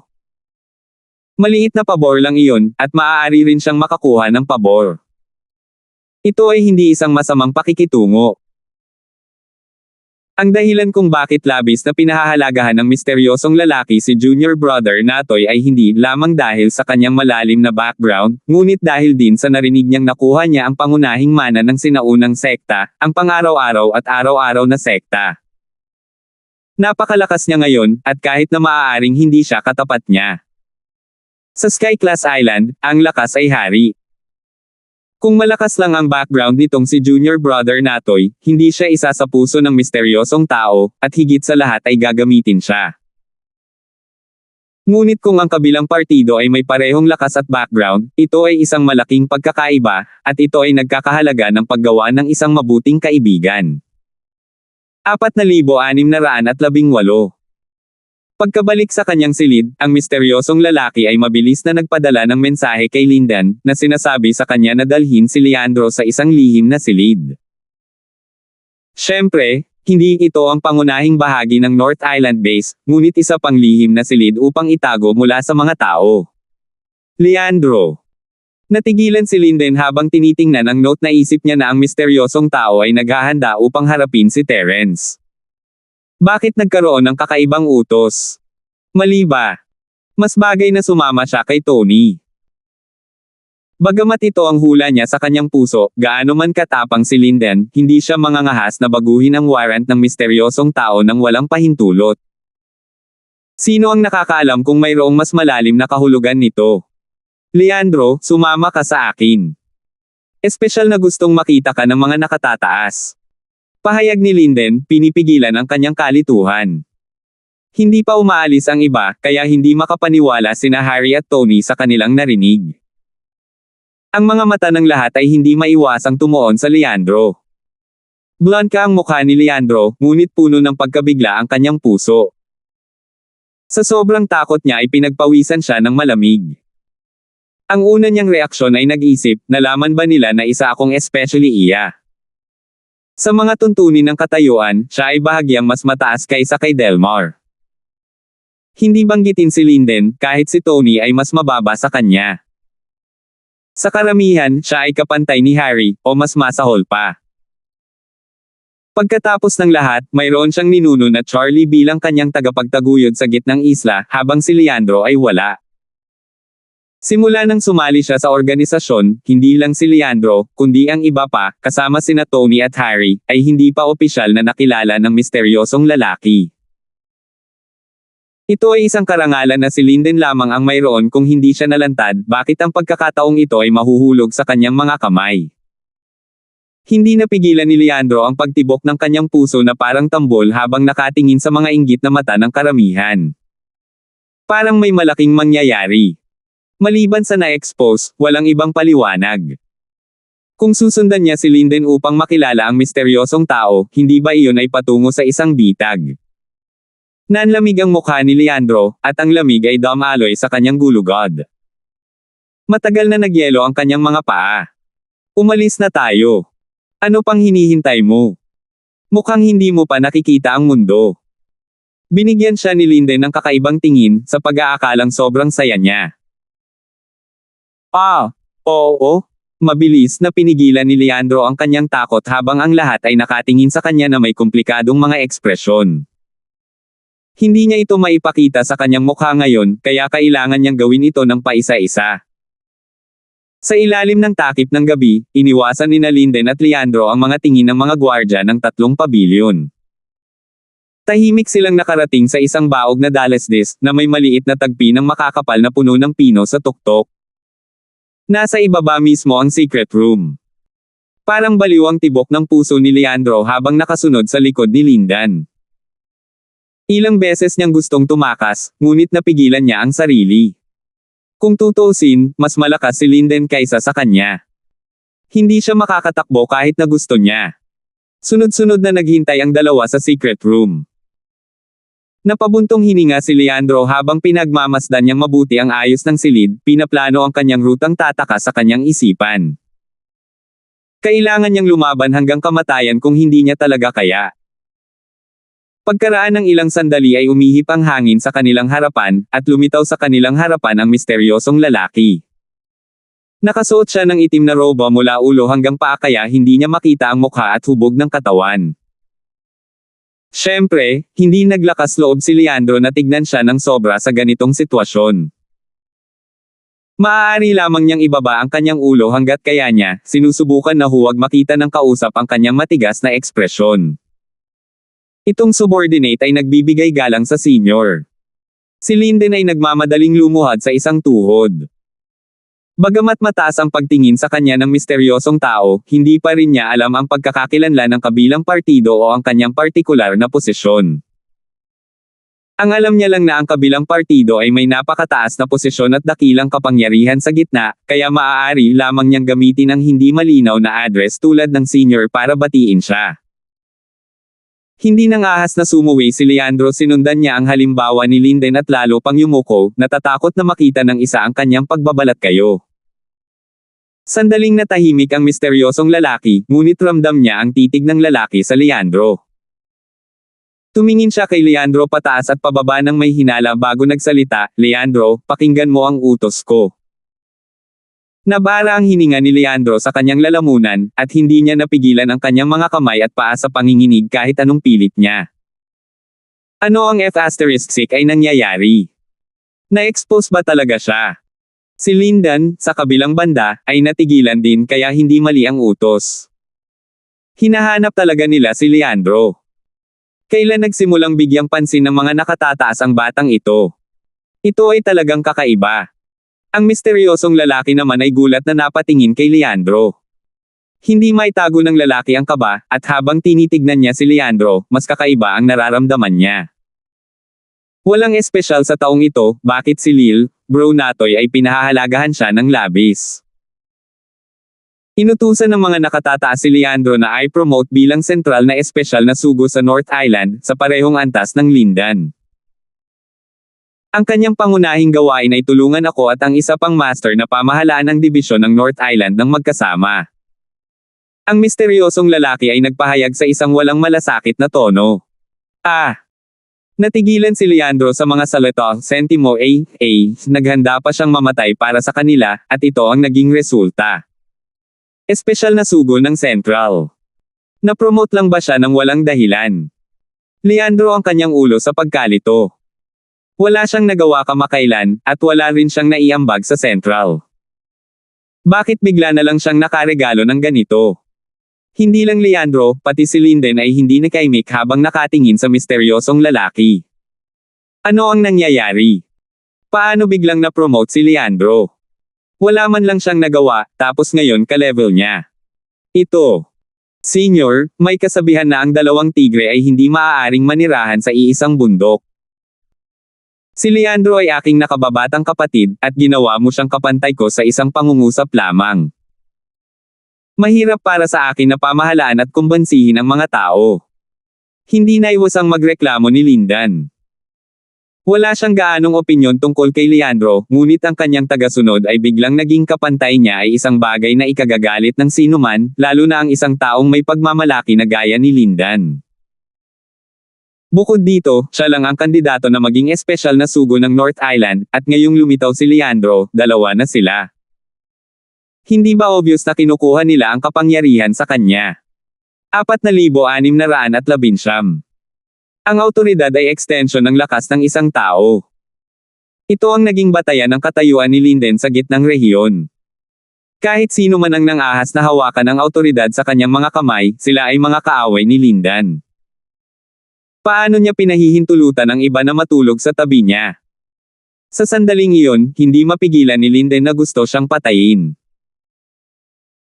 Maliit na pabor lang iyon, at maaari rin siyang makakuha ng pabor. Ito ay hindi isang masamang pakikitungo. Ang dahilan kung bakit labis na pinahahalagahan ng misteryosong lalaki si Junior Brother Natoy ay hindi lamang dahil sa kanyang malalim na background, ngunit dahil din sa narinig niyang nakuha niya ang pangunahing mana ng sinaunang sekta, ang pang-araw-araw at araw-araw na sekta. Napakalakas niya ngayon, at kahit na maaaring hindi siya katapat niya. Sa Sky Class Island, ang lakas ay hari. Kung malakas lang ang background nitong si Junior Brother Natoy, hindi siya isa sa puso ng misteryosong tao, at higit sa lahat ay gagamitin siya. Ngunit kung ang kabilang partido ay may parehong lakas at background, ito ay isang malaking pagkakaiba, at ito ay nagkakahalaga ng paggawa ng isang mabuting kaibigan. 4,618 Pagkabalik sa kanyang silid, ang misteryosong lalaki ay mabilis na nagpadala ng mensahe kay Lindan, na sinasabi sa kanya na dalhin si Leandro sa isang lihim na silid. Siyempre, hindi ito ang pangunahing bahagi ng North Island Base, ngunit isa pang lihim na silid upang itago mula sa mga tao. Leandro. Natigilan si Linden habang tinitingnan ang note na isip niya na ang misteryosong tao ay naghahanda upang harapin si Terence. Bakit nagkaroon ng kakaibang utos? Mali ba? Mas bagay na sumama siya kay Tony. Bagamat ito ang hula niya sa kanyang puso, gaano man katapang si Linden, hindi siya mangangahas na baguhin ang warrant ng misteryosong tao nang walang pahintulot. Sino ang nakakaalam kung mayroong mas malalim na kahulugan nito? Leandro, sumama ka sa akin. Espesyal na gustong makita ka ng mga nakatataas. Pahayag ni Linden, pinipigilan ang kanyang kalituhan. Hindi pa umaalis ang iba, kaya hindi makapaniwala sina Harry at Tony sa kanilang narinig. Ang mga mata ng lahat ay hindi maiwasang tumuon sa Leandro. Blanca ang mukha ni Leandro, ngunit puno ng pagkabigla ang kanyang puso. Sa sobrang takot niya ay pinagpawisan siya ng malamig. Ang una niyang reaksyon ay nag-isip, nalaman ba nila na isa akong especially iya? Sa mga tuntunin ng katayuan, siya ay bahagyang mas mataas kaysa kay Delmar. Hindi banggitin si Linden, kahit si Tony ay mas mababa sa kanya. Sa karamihan, siya ay kapantay ni Harry, o mas masahol pa. Pagkatapos ng lahat, mayroon siyang ninuno na Charlie bilang kanyang tagapagtaguyod sa gitnang isla, habang si Leandro ay wala. Simula nang sumali siya sa organisasyon, hindi lang si Leandro, kundi ang iba pa, kasama sina Tony at Harry, ay hindi pa opisyal na nakilala ng misteryosong lalaki. Ito ay isang karangalan na si Linden lamang ang mayroon kung hindi siya nalantad, bakit ang pagkakataong ito ay mahuhulog sa kanyang mga kamay. Hindi napigilan ni Leandro ang pagtibok ng kanyang puso na parang tambol habang nakatingin sa mga inggit na mata ng karamihan. Parang may malaking mangyayari. Maliban sa na-expose, walang ibang paliwanag. Kung susundan niya si Linden upang makilala ang misteryosong tao, hindi ba iyon ay patungo sa isang bitag? Nanlamig ang mukha ni Leandro, at ang lamig ay dumaloy sa kanyang gulugod. Matagal na nagyelo ang kanyang mga paa. Umalis na tayo. Ano pang hinihintay mo? Mukhang hindi mo pa nakikita ang mundo. Binigyan siya ni Linden ng kakaibang tingin, sa pag-aakalang sobrang saya niya. Oo. Mabilis na pinigilan ni Leandro ang kanyang takot habang ang lahat ay nakatingin sa kanya na may komplikadong mga ekspresyon. Hindi niya ito maipakita sa kanyang mukha ngayon, kaya kailangan niyang gawin ito ng paisa-isa. Sa ilalim ng takip ng gabi, iniwasan ni Linden at Leandro ang mga tingin ng mga gwardya ng 3 pabilyon. Tahimik silang nakarating sa isang baog na dalasdes na may maliit na tagpi ng makakapal na puno ng pino sa tuktok. Nasa ibaba mismo ang secret room. Parang baliw ang tibok ng puso ni Leandro habang nakasunod sa likod ni Lindan. Ilang beses niyang gustong tumakas, ngunit napigilan niya ang sarili. Kung tutuusin, mas malakas si Linden kaysa sa kanya. Hindi siya makakatakbo kahit na gusto niya. Sunod-sunod na naghintay ang dalawa sa secret room. Napabuntong hininga si Leandro habang pinagmamasdan niyang mabuti ang ayos ng silid, pinaplano ang kanyang rutang tataka sa kanyang isipan. Kailangan niyang lumaban hanggang kamatayan kung hindi niya talaga kaya. Pagkaraan ng ilang sandali ay umihip ang hangin sa kanilang harapan, at lumitaw sa kanilang harapan ang misteryosong lalaki. Nakasuot siya ng itim na roba mula ulo hanggang paa kaya hindi niya makita ang mukha at hubog ng katawan. Siyempre, hindi naglakas loob si Leandro na tignan siya ng sobra sa ganitong sitwasyon. Maaari lamang niyang ibaba ang kanyang ulo hanggat kaya niya, sinusubukan na huwag makita ng kausap ang kanyang matigas na ekspresyon. Itong subordinate ay nagbibigay galang sa senior. Si Linden ay nagmamadaling lumuhad sa isang tuhod. Bagamat mataas ang pagtingin sa kanya ng misteryosong tao, hindi pa rin niya alam ang pagkakakilanlan ng kabilang partido o ang kanyang partikular na posisyon. Ang alam niya lang na ang kabilang partido ay may napakataas na posisyon at dakilang kapangyarihan sa gitna, kaya maaari lamang niyang gamitin ang hindi malinaw na address tulad ng senior para batiin siya. Hindi nang ahas na sumuwi si Leandro, sinundan niya ang halimbawa ni Linden at lalo pang yumuko, natatakot na makita ng isa ang kanyang pagbabalat kayo. Sandaling natahimik ang misteryosong lalaki, ngunit ramdam niya ang titig ng lalaki sa Leandro. Tumingin siya kay Leandro pataas at pababa ng may hinala bago nagsalita, "Leandro, pakinggan mo ang utos ko." Nabara ang hininga ni Leandro sa kanyang lalamunan, at hindi niya napigilan ang kanyang mga kamay at paa sa panginginig kahit anong pilit niya. Ano ang F*6 ay nangyayari? Na-expose ba talaga siya? Si Linden, sa kabilang banda, ay natigilan din kaya hindi mali ang utos. Hinahanap talaga nila si Leandro. Kailan nagsimulang bigyang pansin ng mga nakatataas ang batang ito? Ito ay talagang kakaiba. Ang misteryosong lalaki naman ay gulat na napatingin kay Leandro. Hindi maitago ng lalaki ang kaba, at habang tinitignan niya si Leandro, mas kakaiba ang nararamdaman niya. Walang espesyal sa taong ito, bakit si Lil, Bro Natoy ay pinahahalagahan siya ng labis. Inutusan ng mga nakatataas si Leandro na i-promote bilang sentral na espesyal na sugo sa North Island, sa parehong antas ng Linden. Ang kanyang pangunahing gawain ay tulungan ako at ang isa pang master na pamahalaan ng dibisyon ng North Island ng magkasama. Ang misteryosong lalaki ay nagpahayag sa isang walang malasakit na tono. Natigilan si Leandro sa mga salita, sentimo naghanda pa siyang mamatay para sa kanila, at ito ang naging resulta. Espesyal na sugo ng Central. Napromote lang ba siya ng walang dahilan? Leandro ang kanyang ulo sa pagkalito. Wala siyang nagawa kamakailan, at wala rin siyang naiambag sa Central. Bakit bigla na lang siyang nakaregalo ng ganito? Hindi lang Leandro, pati si Linden ay hindi nakaimik habang nakatingin sa misteryosong lalaki. Ano ang nangyayari? Paano biglang na-promote si Leandro? Wala man lang siyang nagawa, tapos ngayon ka-level niya. Ito. Senior, may kasabihan na ang dalawang tigre ay hindi maaaring manirahan sa iisang bundok. Si Leandro ay aking nakababatang kapatid, at ginawa mo siyang kapantay ko sa isang pangungusap lamang. Mahirap para sa akin na pamahalaan at kumbansihin ang mga tao. Hindi naiwasang magreklamo ni Linden. Wala siyang gaanong opinyon tungkol kay Leandro, ngunit ang kanyang tagasunod ay biglang naging kapantay niya ay isang bagay na ikagagalit ng sinuman, lalo na ang isang taong may pagmamalaki na gaya ni Linden. Bukod dito, siya lang ang kandidato na maging espesyal na sugo ng North Island, at ngayong lumitaw si Leandro, dalawa na sila. Hindi ba obvious na kinukuha nila ang kapangyarihan sa kanya? 4,619. Ang awtoridad ay ekstensyon ng lakas ng isang tao. Ito ang naging batayan ng katayuan ni Linden sa gitnang rehiyon. Kahit sino man ang nang-ahas na hawakan ng awtoridad sa kanyang mga kamay, sila ay mga kaaway ni Linden. Paano niya pinahihintulutan ang iba na matulog sa tabi niya? Sa sandaling iyon, hindi mapigilan ni Linden na gusto siyang patayin.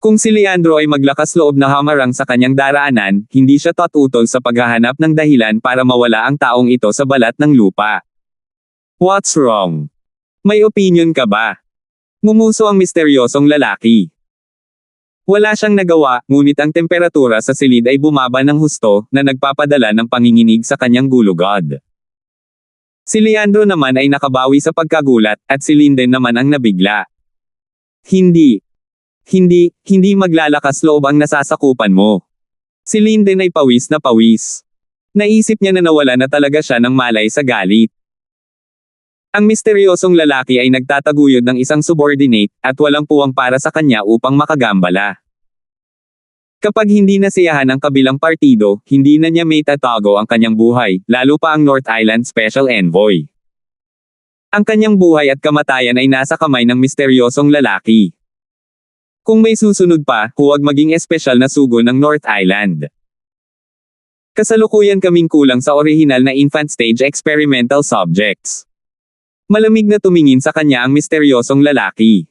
Kung si Leandro ay maglakas loob na hamarang sa kanyang daraanan, hindi siya tututol sa paghahanap ng dahilan para mawala ang taong ito sa balat ng lupa. What's wrong? May opinion ka ba? Ngumuso ang misteryosong lalaki. Wala siyang nagawa, ngunit ang temperatura sa silid ay bumaba ng husto, na nagpapadala ng panginginig sa kanyang gulugod. Si Leandro naman ay nakabawi sa pagkagulat, at si Linden naman ang nabigla. Hindi. Hindi maglalakas loob ang nasasakupan mo. Si Linden ay pawis na pawis. Naisip niya na nawala na talaga siya ng malay sa galit. Ang misteryosong lalaki ay nagtataguyod ng isang subordinate, at walang puwang para sa kanya upang makagambala. Kapag hindi nasiyahan ang kabilang partido, hindi na niya maitatago ang kanyang buhay, lalo pa ang North Island Special Envoy. Ang kanyang buhay at kamatayan ay nasa kamay ng misteryosong lalaki. Kung may susunod pa, huwag maging espesyal na sugo ng North Island. Kasalukuyan kaming kulang sa orihinal na infant stage experimental subjects. Malamig na tumingin sa kanya ang misteryosong lalaki.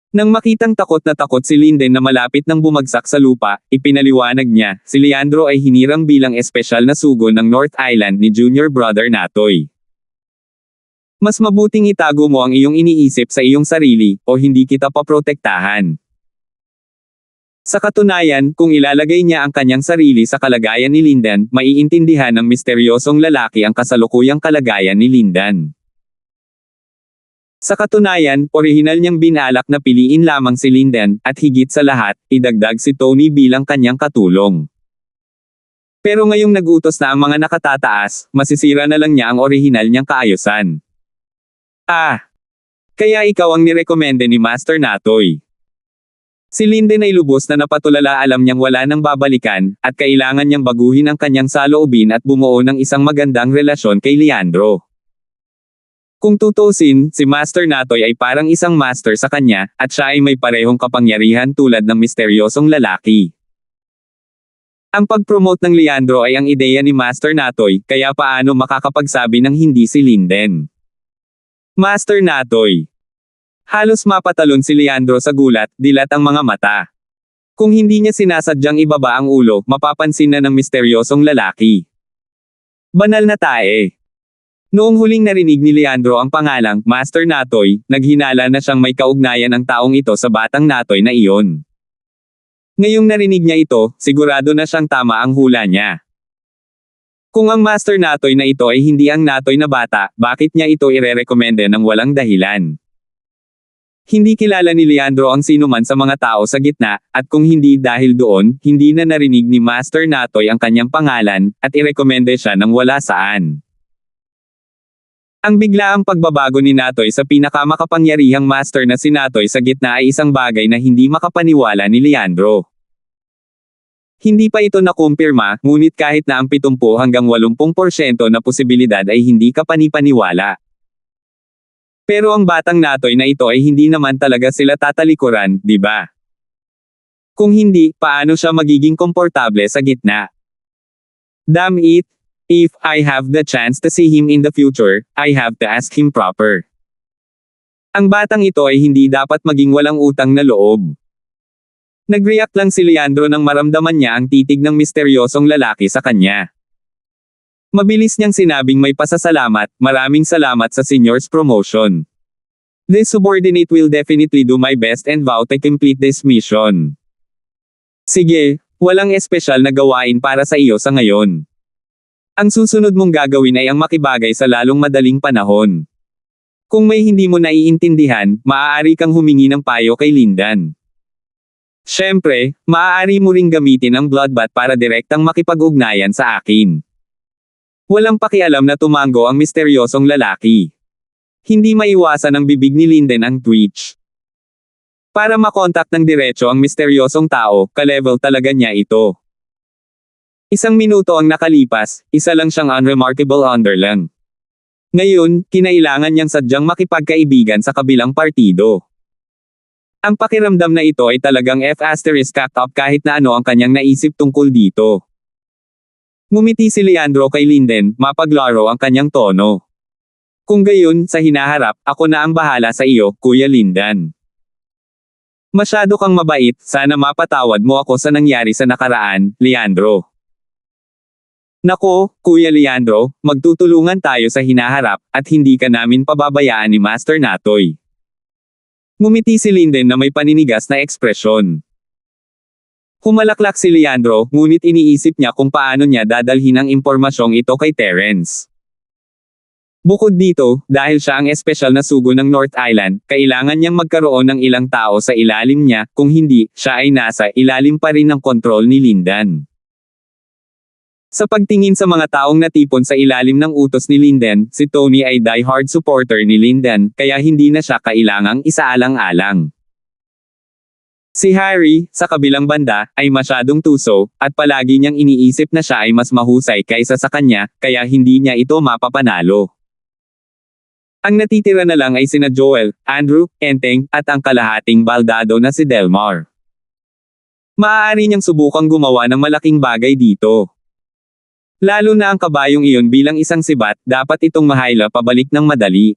Nang makitang takot na takot si Linden na malapit nang bumagsak sa lupa, ipinaliwanag niya, si Leandro ay hinirang bilang espesyal na sugo ng North Island ni Junior Brother Natoy. Mas mabuting itago mo ang iyong iniisip sa iyong sarili, o hindi kita paprotektahan. Sa katunayan, kung ilalagay niya ang kanyang sarili sa kalagayan ni Linden, maiintindihan ng misteryosong lalaki ang kasalukuyang kalagayan ni Linden. Sa katunayan, orihinal niyang binalak na piliin lamang si Linden, at higit sa lahat, idagdag si Tony bilang kanyang katulong. Pero ngayong nagutos na ang mga nakatataas, masisira na lang niya ang orihinal niyang kaayusan. Kaya ikaw ang nirekomende ni Master Natoy. Si Linden ay lubos na napatulala, alam niyang wala nang babalikan, at kailangan niyang baguhin ang kanyang saloobin at bumuo ng isang magandang relasyon kay Leandro. Kung tutusin, si Master Natoy ay parang isang master sa kanya, at siya ay may parehong kapangyarihan tulad ng misteryosong lalaki. Ang pag-promote ng Leandro ay ang ideya ni Master Natoy, kaya paano makakapagsabi ng hindi si Linden? Master Natoy. Halos mapatalon si Leandro sa gulat, dilat ang mga mata. Kung hindi niya sinasadyang ibaba ang ulo, mapapansin na ng misteryosong lalaki. Banal na tae. Noong huling narinig ni Leandro ang pangalang Master Natoy, naghinala na siyang may kaugnayan ang taong ito sa batang Natoy na iyon. Ngayong narinig niya ito, sigurado na siyang tama ang hula niya. Kung ang Master Natoy na ito ay hindi ang Natoy na bata, bakit niya ito irerekomende ng walang dahilan? Hindi kilala ni Leandro ang sinuman sa mga tao sa gitna, at kung hindi dahil doon, hindi na narinig ni Master Natoy ang kanyang pangalan, at irekomende siya ng wala saan. Ang biglaang pagbabago ni Natoy sa pinakamakapangyarihang master na si Natoy sa gitna ay isang bagay na hindi makapaniwala ni Leandro. Hindi pa ito nakumpirma, ngunit kahit na ang 70 hanggang 80% na posibilidad ay hindi kapanipaniwala. Pero ang batang Natoy na ito ay hindi naman talaga sila tatalikuran, di ba? Kung hindi, paano siya magiging komportable sa gitna? Damn it! If I have the chance to see him in the future, I have to ask him proper. Ang batang ito ay hindi dapat maging walang utang na loob. Nag-react lang si Leandro nang maramdaman niya ang titig ng misteryosong lalaki sa kanya. Mabilis niyang sinabing may pasasalamat, maraming salamat sa senior's promotion. This subordinate will definitely do my best and vow to complete this mission. Sige, walang espesyal na gawain para sa iyo sa ngayon. Ang susunod mong gagawin ay ang makibagay sa lalong madaling panahon. Kung may hindi mo naiintindihan, maaari kang humingi ng payo kay Linden. Siyempre, maaari mo ring gamitin ang bloodbath para direktang makipag-ugnayan sa akin. Walang pakialam na tumango ang misteryosong lalaki. Hindi maiwasan ng bibig ni Linden ang twitch. Para makontak ng diretso ang misteryosong tao, ka-level talaga niya ito. Isang minuto ang nakalipas, isa lang siyang unremarkable underling. Ngayon, kinailangan niyang sadyang makipagkaibigan sa kabilang partido. Ang pakiramdam na ito ay talagang F***cut up kahit na ano ang kanyang naisip tungkol dito. Ngumiti si Leandro kay Linden, mapaglaro ang kanyang tono. Kung gayon, sa hinaharap, ako na ang bahala sa iyo, Kuya Linden. Masyado kang mabait, sana mapatawad mo ako sa nangyari sa nakaraan, Leandro. Nako, Kuya Leandro, magtutulungan tayo sa hinaharap, at hindi ka namin pababayaan ni Master Natoy. Ngumiti si Linden na may paninigas na ekspresyon. Humalaklak si Leandro, ngunit iniisip niya kung paano niya dadalhin ang impormasyong ito kay Terence. Bukod dito, dahil siya ang espesyal na sugo ng North Island, kailangan niyang magkaroon ng ilang tao sa ilalim niya, kung hindi, siya ay nasa ilalim pa rin ng kontrol ni Linden. Sa pagtingin sa mga taong natipon sa ilalim ng utos ni Linden, si Tony ay die-hard supporter ni Linden, kaya hindi na siya kailangang isaalang-alang. Si Harry, sa kabilang banda, ay masyadong tuso, at palagi niyang iniisip na siya ay mas mahusay kaysa sa kanya, kaya hindi niya ito mapapanalo. Ang natitira na lang ay sina Joel, Andrew, Enteng, at ang kalahating baldado na si Delmar. Maaari niyang subukang gumawa ng malaking bagay dito. Lalo na ang kabayong iyon bilang isang sibat, dapat itong mahayla pabalik ng madali.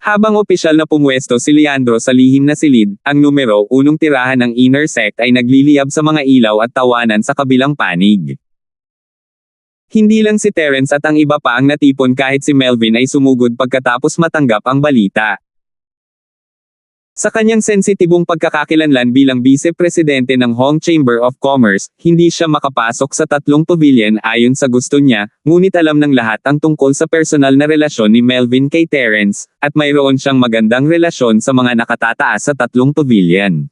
Habang opisyal na pumwesto si Leandro sa lihim na silid, ang numero 1 tirahan ng inner sect ay nagliliyab sa mga ilaw at tawanan sa kabilang panig. Hindi lang si Terence at ang iba pa ang natipon kahit si Melvin ay sumugod pagkatapos matanggap ang balita. Sa kanyang sensitibong pagkakakilanlan bilang vice-presidente ng Hong Chamber of Commerce, hindi siya makapasok sa 3 pavilion ayon sa gusto niya, ngunit alam ng lahat ang tungkol sa personal na relasyon ni Melvin kay Terence, at mayroon siyang magandang relasyon sa mga nakatataas sa 3 pavilion.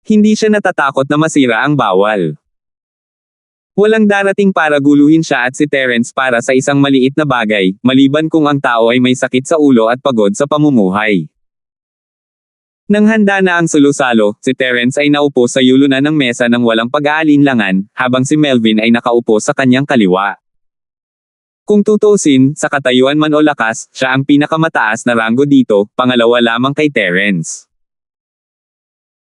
Hindi siya natatakot na masira ang bawal. Walang darating para guluhin siya at si Terence para sa isang maliit na bagay, maliban kung ang tao ay may sakit sa ulo at pagod sa pamumuhay. Nang handa na ang salo-salo, si Terence ay naupo sa yulunan ng mesa ng walang pag-aalinlangan, habang si Melvin ay nakaupo sa kanyang kaliwa. Kung tutuusin, sa katayuan man o lakas, siya ang pinakamataas na ranggo dito, pangalawa lamang kay Terence.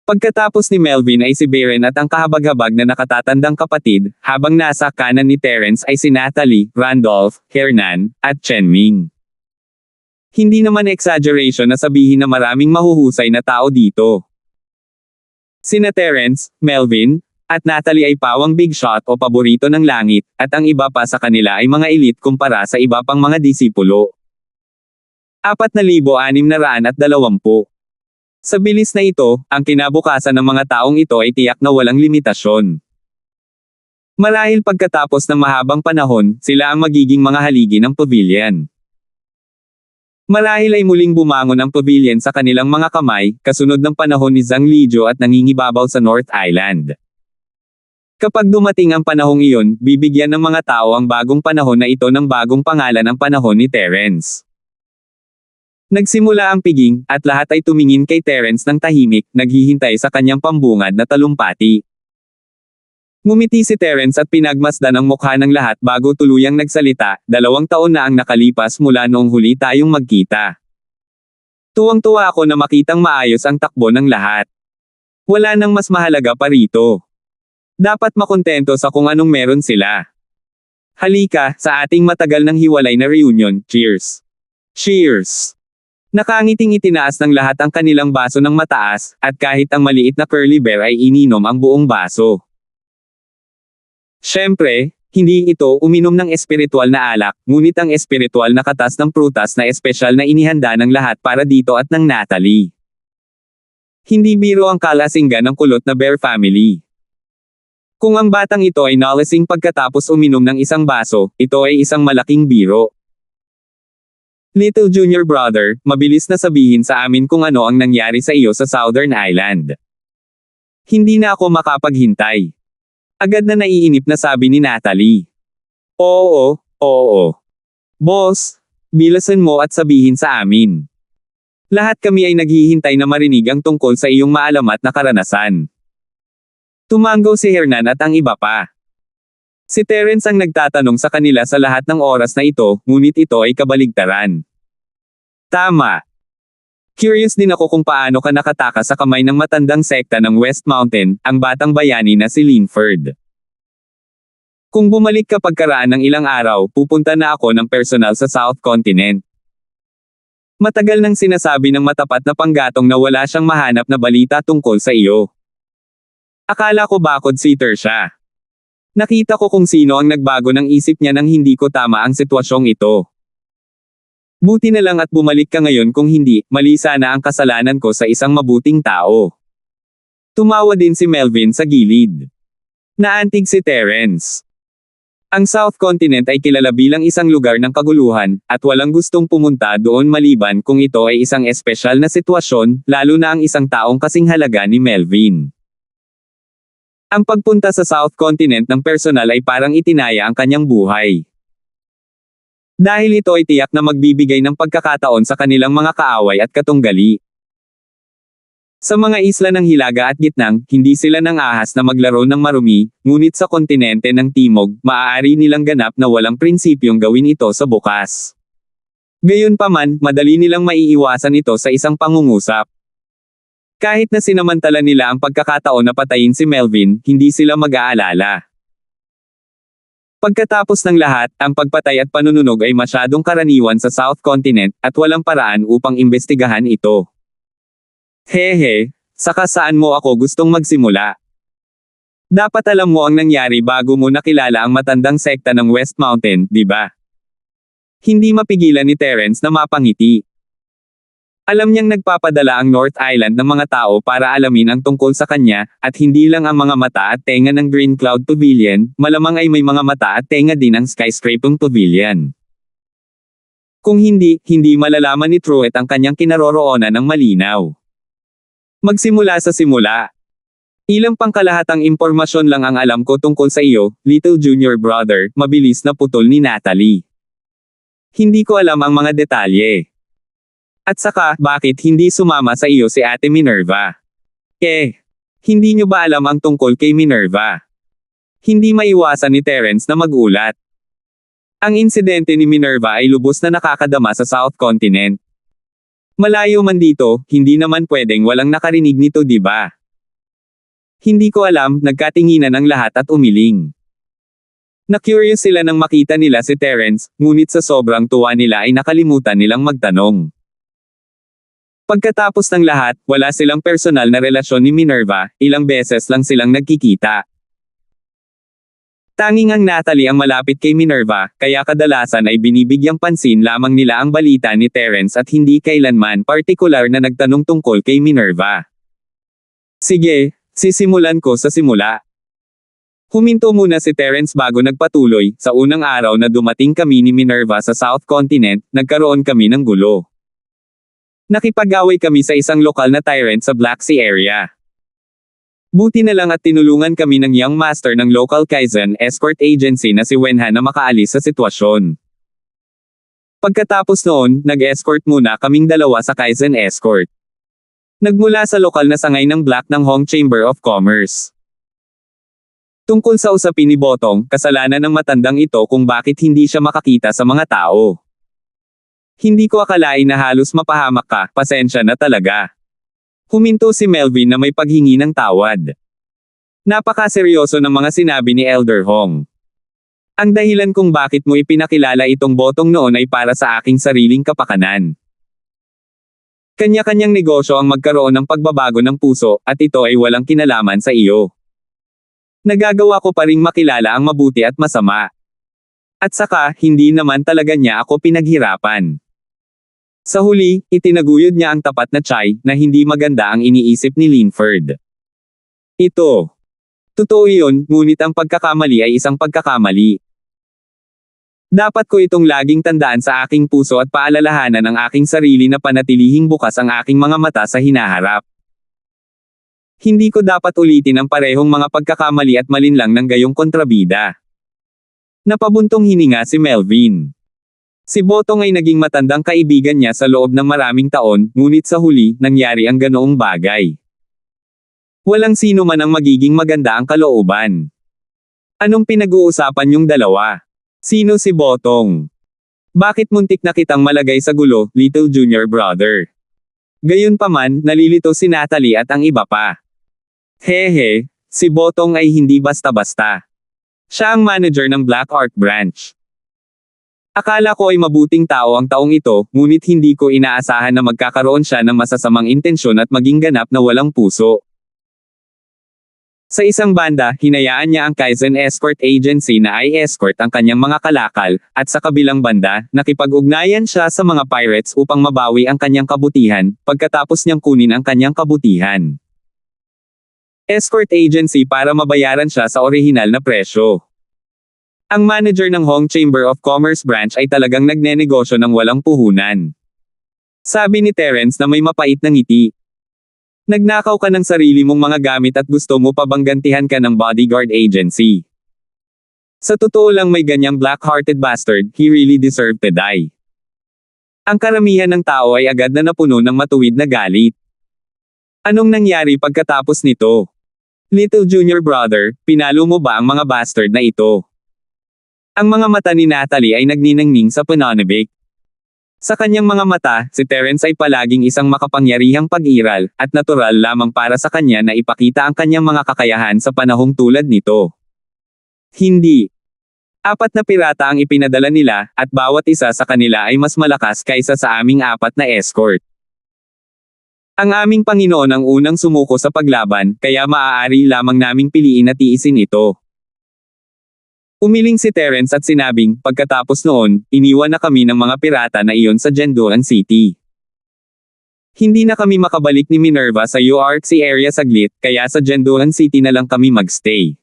Pagkatapos ni Melvin ay si Baron at ang kahabag-habag na nakatatandang kapatid, habang nasa kanan ni Terence ay si Natalie, Randolph, Hernan, at Chenming. Hindi naman exaggeration na sabihin na maraming mahuhusay na tao dito. Sina Terence, Melvin, at Natalie ay pawang big shot o paborito ng langit, at ang iba pa sa kanila ay mga elite kumpara sa iba pang mga disipulo. 4,620. Sa bilis na ito, ang kinabukasan ng mga taong ito ay tiyak na walang limitasyon. Marahil pagkatapos ng mahabang panahon, sila ang magiging mga haligi ng pavilion. Marahil ay muling bumangon ang pavilion sa kanilang mga kamay, kasunod ng panahon ni Zhang Lijiu at nangingibabaw sa North Island. Kapag dumating ang panahong iyon, bibigyan ng mga tao ang bagong panahon na ito ng bagong pangalan ang panahon ni Terence. Nagsimula ang piging, at lahat ay tumingin kay Terence ng tahimik, naghihintay sa kanyang pambungad na talumpati. Ngumiti si Terence at pinagmasdan ang mukha ng lahat bago tuluyang nagsalita, 2 taon na ang nakalipas mula noong huli tayong magkita. Tuwang-tuwa ako na makitang maayos ang takbo ng lahat. Wala nang mas mahalaga pa rito. Dapat makontento sa kung anong meron sila. Halika, sa ating matagal ng hiwalay na reunion, cheers! Cheers! Nakangiting itinaas ng lahat ang kanilang baso ng mataas, at kahit ang maliit na curly bear ay ininom ang buong baso. Siyempre, hindi ito uminom ng espiritual na alak, ngunit ang espiritual na katas ng prutas na espesyal na inihanda ng lahat para dito at ng Natalie. Hindi biro ang kalasinggan ng kulot na bear family. Kung ang batang ito ay nalasing pagkatapos uminom ng isang baso, ito ay isang malaking biro. Little junior brother, mabilis na sabihin sa amin kung ano ang nangyari sa iyo sa Southern Island. Hindi na ako makapaghintay. Agad na naiinip na sabi ni Natalie. Oo. Boss, bilasan mo at sabihin sa amin. Lahat kami ay naghihintay na marinig ang tungkol sa iyong maalamat na karanasan. Tumanggaw si Hernan at ang iba pa. Si Terence ang nagtatanong sa kanila sa lahat ng oras na ito, ngunit ito ay kabaligtaran. Tama. Curious din ako kung paano ka nakatakas sa kamay ng matandang sekta ng West Mountain, ang batang bayani na si Linford. Kung bumalik ka pagkaraan ng ilang araw, pupunta na ako ng personal sa South Continent. Matagal nang sinasabi ng matapat na panggatong na wala siyang mahanap na balita tungkol sa iyo. Akala ko bakod sitter siya. Nakita ko kung sino ang nagbago ng isip niya nang hindi ko tama ang sitwasyong ito. Buti na lang at bumalik ka ngayon, kung hindi, mali sana ang kasalanan ko sa isang mabuting tao. Tumawa din si Melvin sa gilid. Naantig si Terence. Ang South Continent ay kilala bilang isang lugar ng kaguluhan, at walang gustong pumunta doon maliban kung ito ay isang espesyal na sitwasyon, lalo na ang isang taong kasing halaga ni Melvin. Ang pagpunta sa South Continent ng personal ay parang itinaya ang kanyang buhay. Dahil ito ay tiyak na magbibigay ng pagkakataon sa kanilang mga kaaway at katunggali. Sa mga isla ng Hilaga at Gitnang, hindi sila nang ahas na maglaro ng marumi, ngunit sa kontinente ng Timog, maaari nilang ganap na walang prinsipyong gawin ito sa bukas. Gayunpaman, madali nilang maiiwasan ito sa isang pangungusap. Kahit na sinamantala nila ang pagkakataon na patayin si Melvin, hindi sila mag-aalala. Pagkatapos ng lahat, ang pagpatay at panununog ay masyadong karaniwan sa South Continent, at walang paraan upang imbestigahan ito. Hehe, saka saan mo ako gustong magsimula? Dapat alam mo ang nangyari bago mo nakilala ang matandang sekta ng West Mountain, di ba? Hindi mapigilan ni Terence na mapangiti. Alam niyang nagpapadala ang North Island ng mga tao para alamin ang tungkol sa kanya, at hindi lang ang mga mata at tenga ng Green Cloud Pavilion, malamang ay may mga mata at tenga din ang Skyscraping Pavilion. Kung hindi malalaman ni Truett ang kanyang kinaroroonan ng malinaw. Magsimula sa simula. Ilang pangkalahatang impormasyon lang ang alam ko tungkol sa iyo, little junior brother, mabilis na putol ni Natalie. Hindi ko alam ang mga detalye. At saka, bakit hindi sumama sa iyo si Ate Minerva? Hindi nyo ba alam ang tungkol kay Minerva? Hindi maiwasan ni Terence na magulat. Ang insidente ni Minerva ay lubos na nakakadama sa South Continent. Malayo man dito, hindi naman pwedeng walang nakarinig nito, di ba? Hindi ko alam, nagkatinginan ang lahat at umiling. Na-curious sila nang makita nila si Terence, ngunit sa sobrang tuwa nila ay nakalimutan nilang magtanong. Pagkatapos ng lahat, wala silang personal na relasyon ni Minerva, ilang beses lang silang nagkikita. Tanging ang Natalie ang malapit kay Minerva, kaya kadalasan ay binibigyang pansin lamang nila ang balita ni Terence at hindi kailanman partikular na nagtanong tungkol kay Minerva. Sige, sisimulan ko sa simula. Huminto muna si Terence bago nagpatuloy, sa unang araw na dumating kami ni Minerva sa South Continent, nagkaroon kami ng gulo. Nakipag-away kami sa isang lokal na tyrant sa Black Sea area. Buti na lang at tinulungan kami ng young master ng local Kaizen escort agency na si Wenhan na makaalis sa sitwasyon. Pagkatapos noon, nag-escort muna kaming dalawa sa Kaizen escort. Nagmula sa lokal na sangay ng Black ng Hong Chamber of Commerce. Tungkol sa usapin ni Botong, kasalanan ng matandang ito kung bakit hindi siya makakita sa mga tao. Hindi ko akalain na halos mapahamak ka, pasensya na talaga. Huminto si Melvin na may paghingi ng tawad. Napakaseryoso ng mga sinabi ni Elder Hong. Ang dahilan kung bakit mo ipinakilala itong Botong noon ay para sa aking sariling kapakanan. Kanya-kanyang negosyo ang magkaroon ng pagbabago ng puso, at ito ay walang kinalaman sa iyo. Nagagawa ko pa ring makilala ang mabuti at masama. At saka, hindi naman talaga niya ako pinaghirapan. Sa huli, itinaguyod niya ang tapat na tiy, na hindi maganda ang iniisip ni Linford. Ito. Totoo iyon, ngunit ang pagkakamali ay isang pagkakamali. Dapat ko itong laging tandaan sa aking puso at paalalahanan ang aking sarili na panatilihing bukas ang aking mga mata sa hinaharap. Hindi ko dapat ulitin ang parehong mga pagkakamali at malinlang ng gayong kontrabida. Napabuntong hininga si Melvin. Si Botong ay naging matandang kaibigan niya sa loob ng maraming taon, ngunit sa huli, nangyari ang ganoong bagay. Walang sino man ang magiging maganda ang kalooban. Anong pinag-uusapan yung dalawa? Sino si Botong? Bakit muntik na kitang malagay sa gulo, little junior brother? Gayunpaman, nalilito si Natalie at ang iba pa. Hehe, si Botong ay hindi basta-basta. Siya ang manager ng Black Ark Branch. Akala ko ay mabuting tao ang taong ito, ngunit hindi ko inaasahan na magkakaroon siya ng masasamang intensyon at maging ganap na walang puso. Sa isang banda, hinayaan niya ang Kaizen Escort Agency na i-escort ang kanyang mga kalakal, at sa kabilang banda, nakipag-ugnayan siya sa mga pirates upang mabawi ang kanyang kabutihan, pagkatapos niyang kunin ang kanyang kabutihan. Escort agency para mabayaran siya sa orihinal na presyo. Ang manager ng Hong Chamber of Commerce branch ay talagang nagnenegosyo ng walang puhunan. Sabi ni Terence na may mapait na ngiti. Nagnakaw ka ng sarili mong mga gamit at gusto mo pa bang gantihan ka ng bodyguard agency. Sa totoo lang may ganyang black-hearted bastard, he really deserved to die. Ang karamihan ng tao ay agad na napuno ng matuwid na galit. Anong nangyari pagkatapos nito? Little junior brother, pinalo mo ba ang mga bastard na ito? Ang mga mata ni Natalie ay nagniningning sa pananabik. Sa kanyang mga mata, si Terence ay palaging isang makapangyarihang pag-iral, at natural lamang para sa kanya na ipakita ang kanyang mga kakayahan sa panahong tulad nito. Hindi. 4 na pirata ang ipinadala nila, at bawat isa sa kanila ay mas malakas kaysa sa aming 4 na escort. Ang aming Panginoon ang unang sumuko sa paglaban, kaya maaari lamang naming piliin at tiisin ito. Umiling si Terence at sinabing, pagkatapos noon, iniwan na kami ng mga pirata na iyon sa Jenduan City. Hindi na kami makabalik ni Minerva sa URC area saglit, kaya sa Jenduan City na lang kami magstay.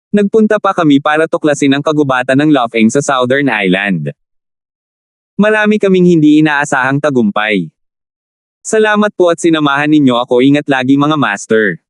Nagpunta pa kami para tuklasin ang kagubatan ng Lofeng sa Southern Island. Marami kaming hindi inaasahang tagumpay. Salamat po at sinamahan ninyo ako, ingat lagi mga master.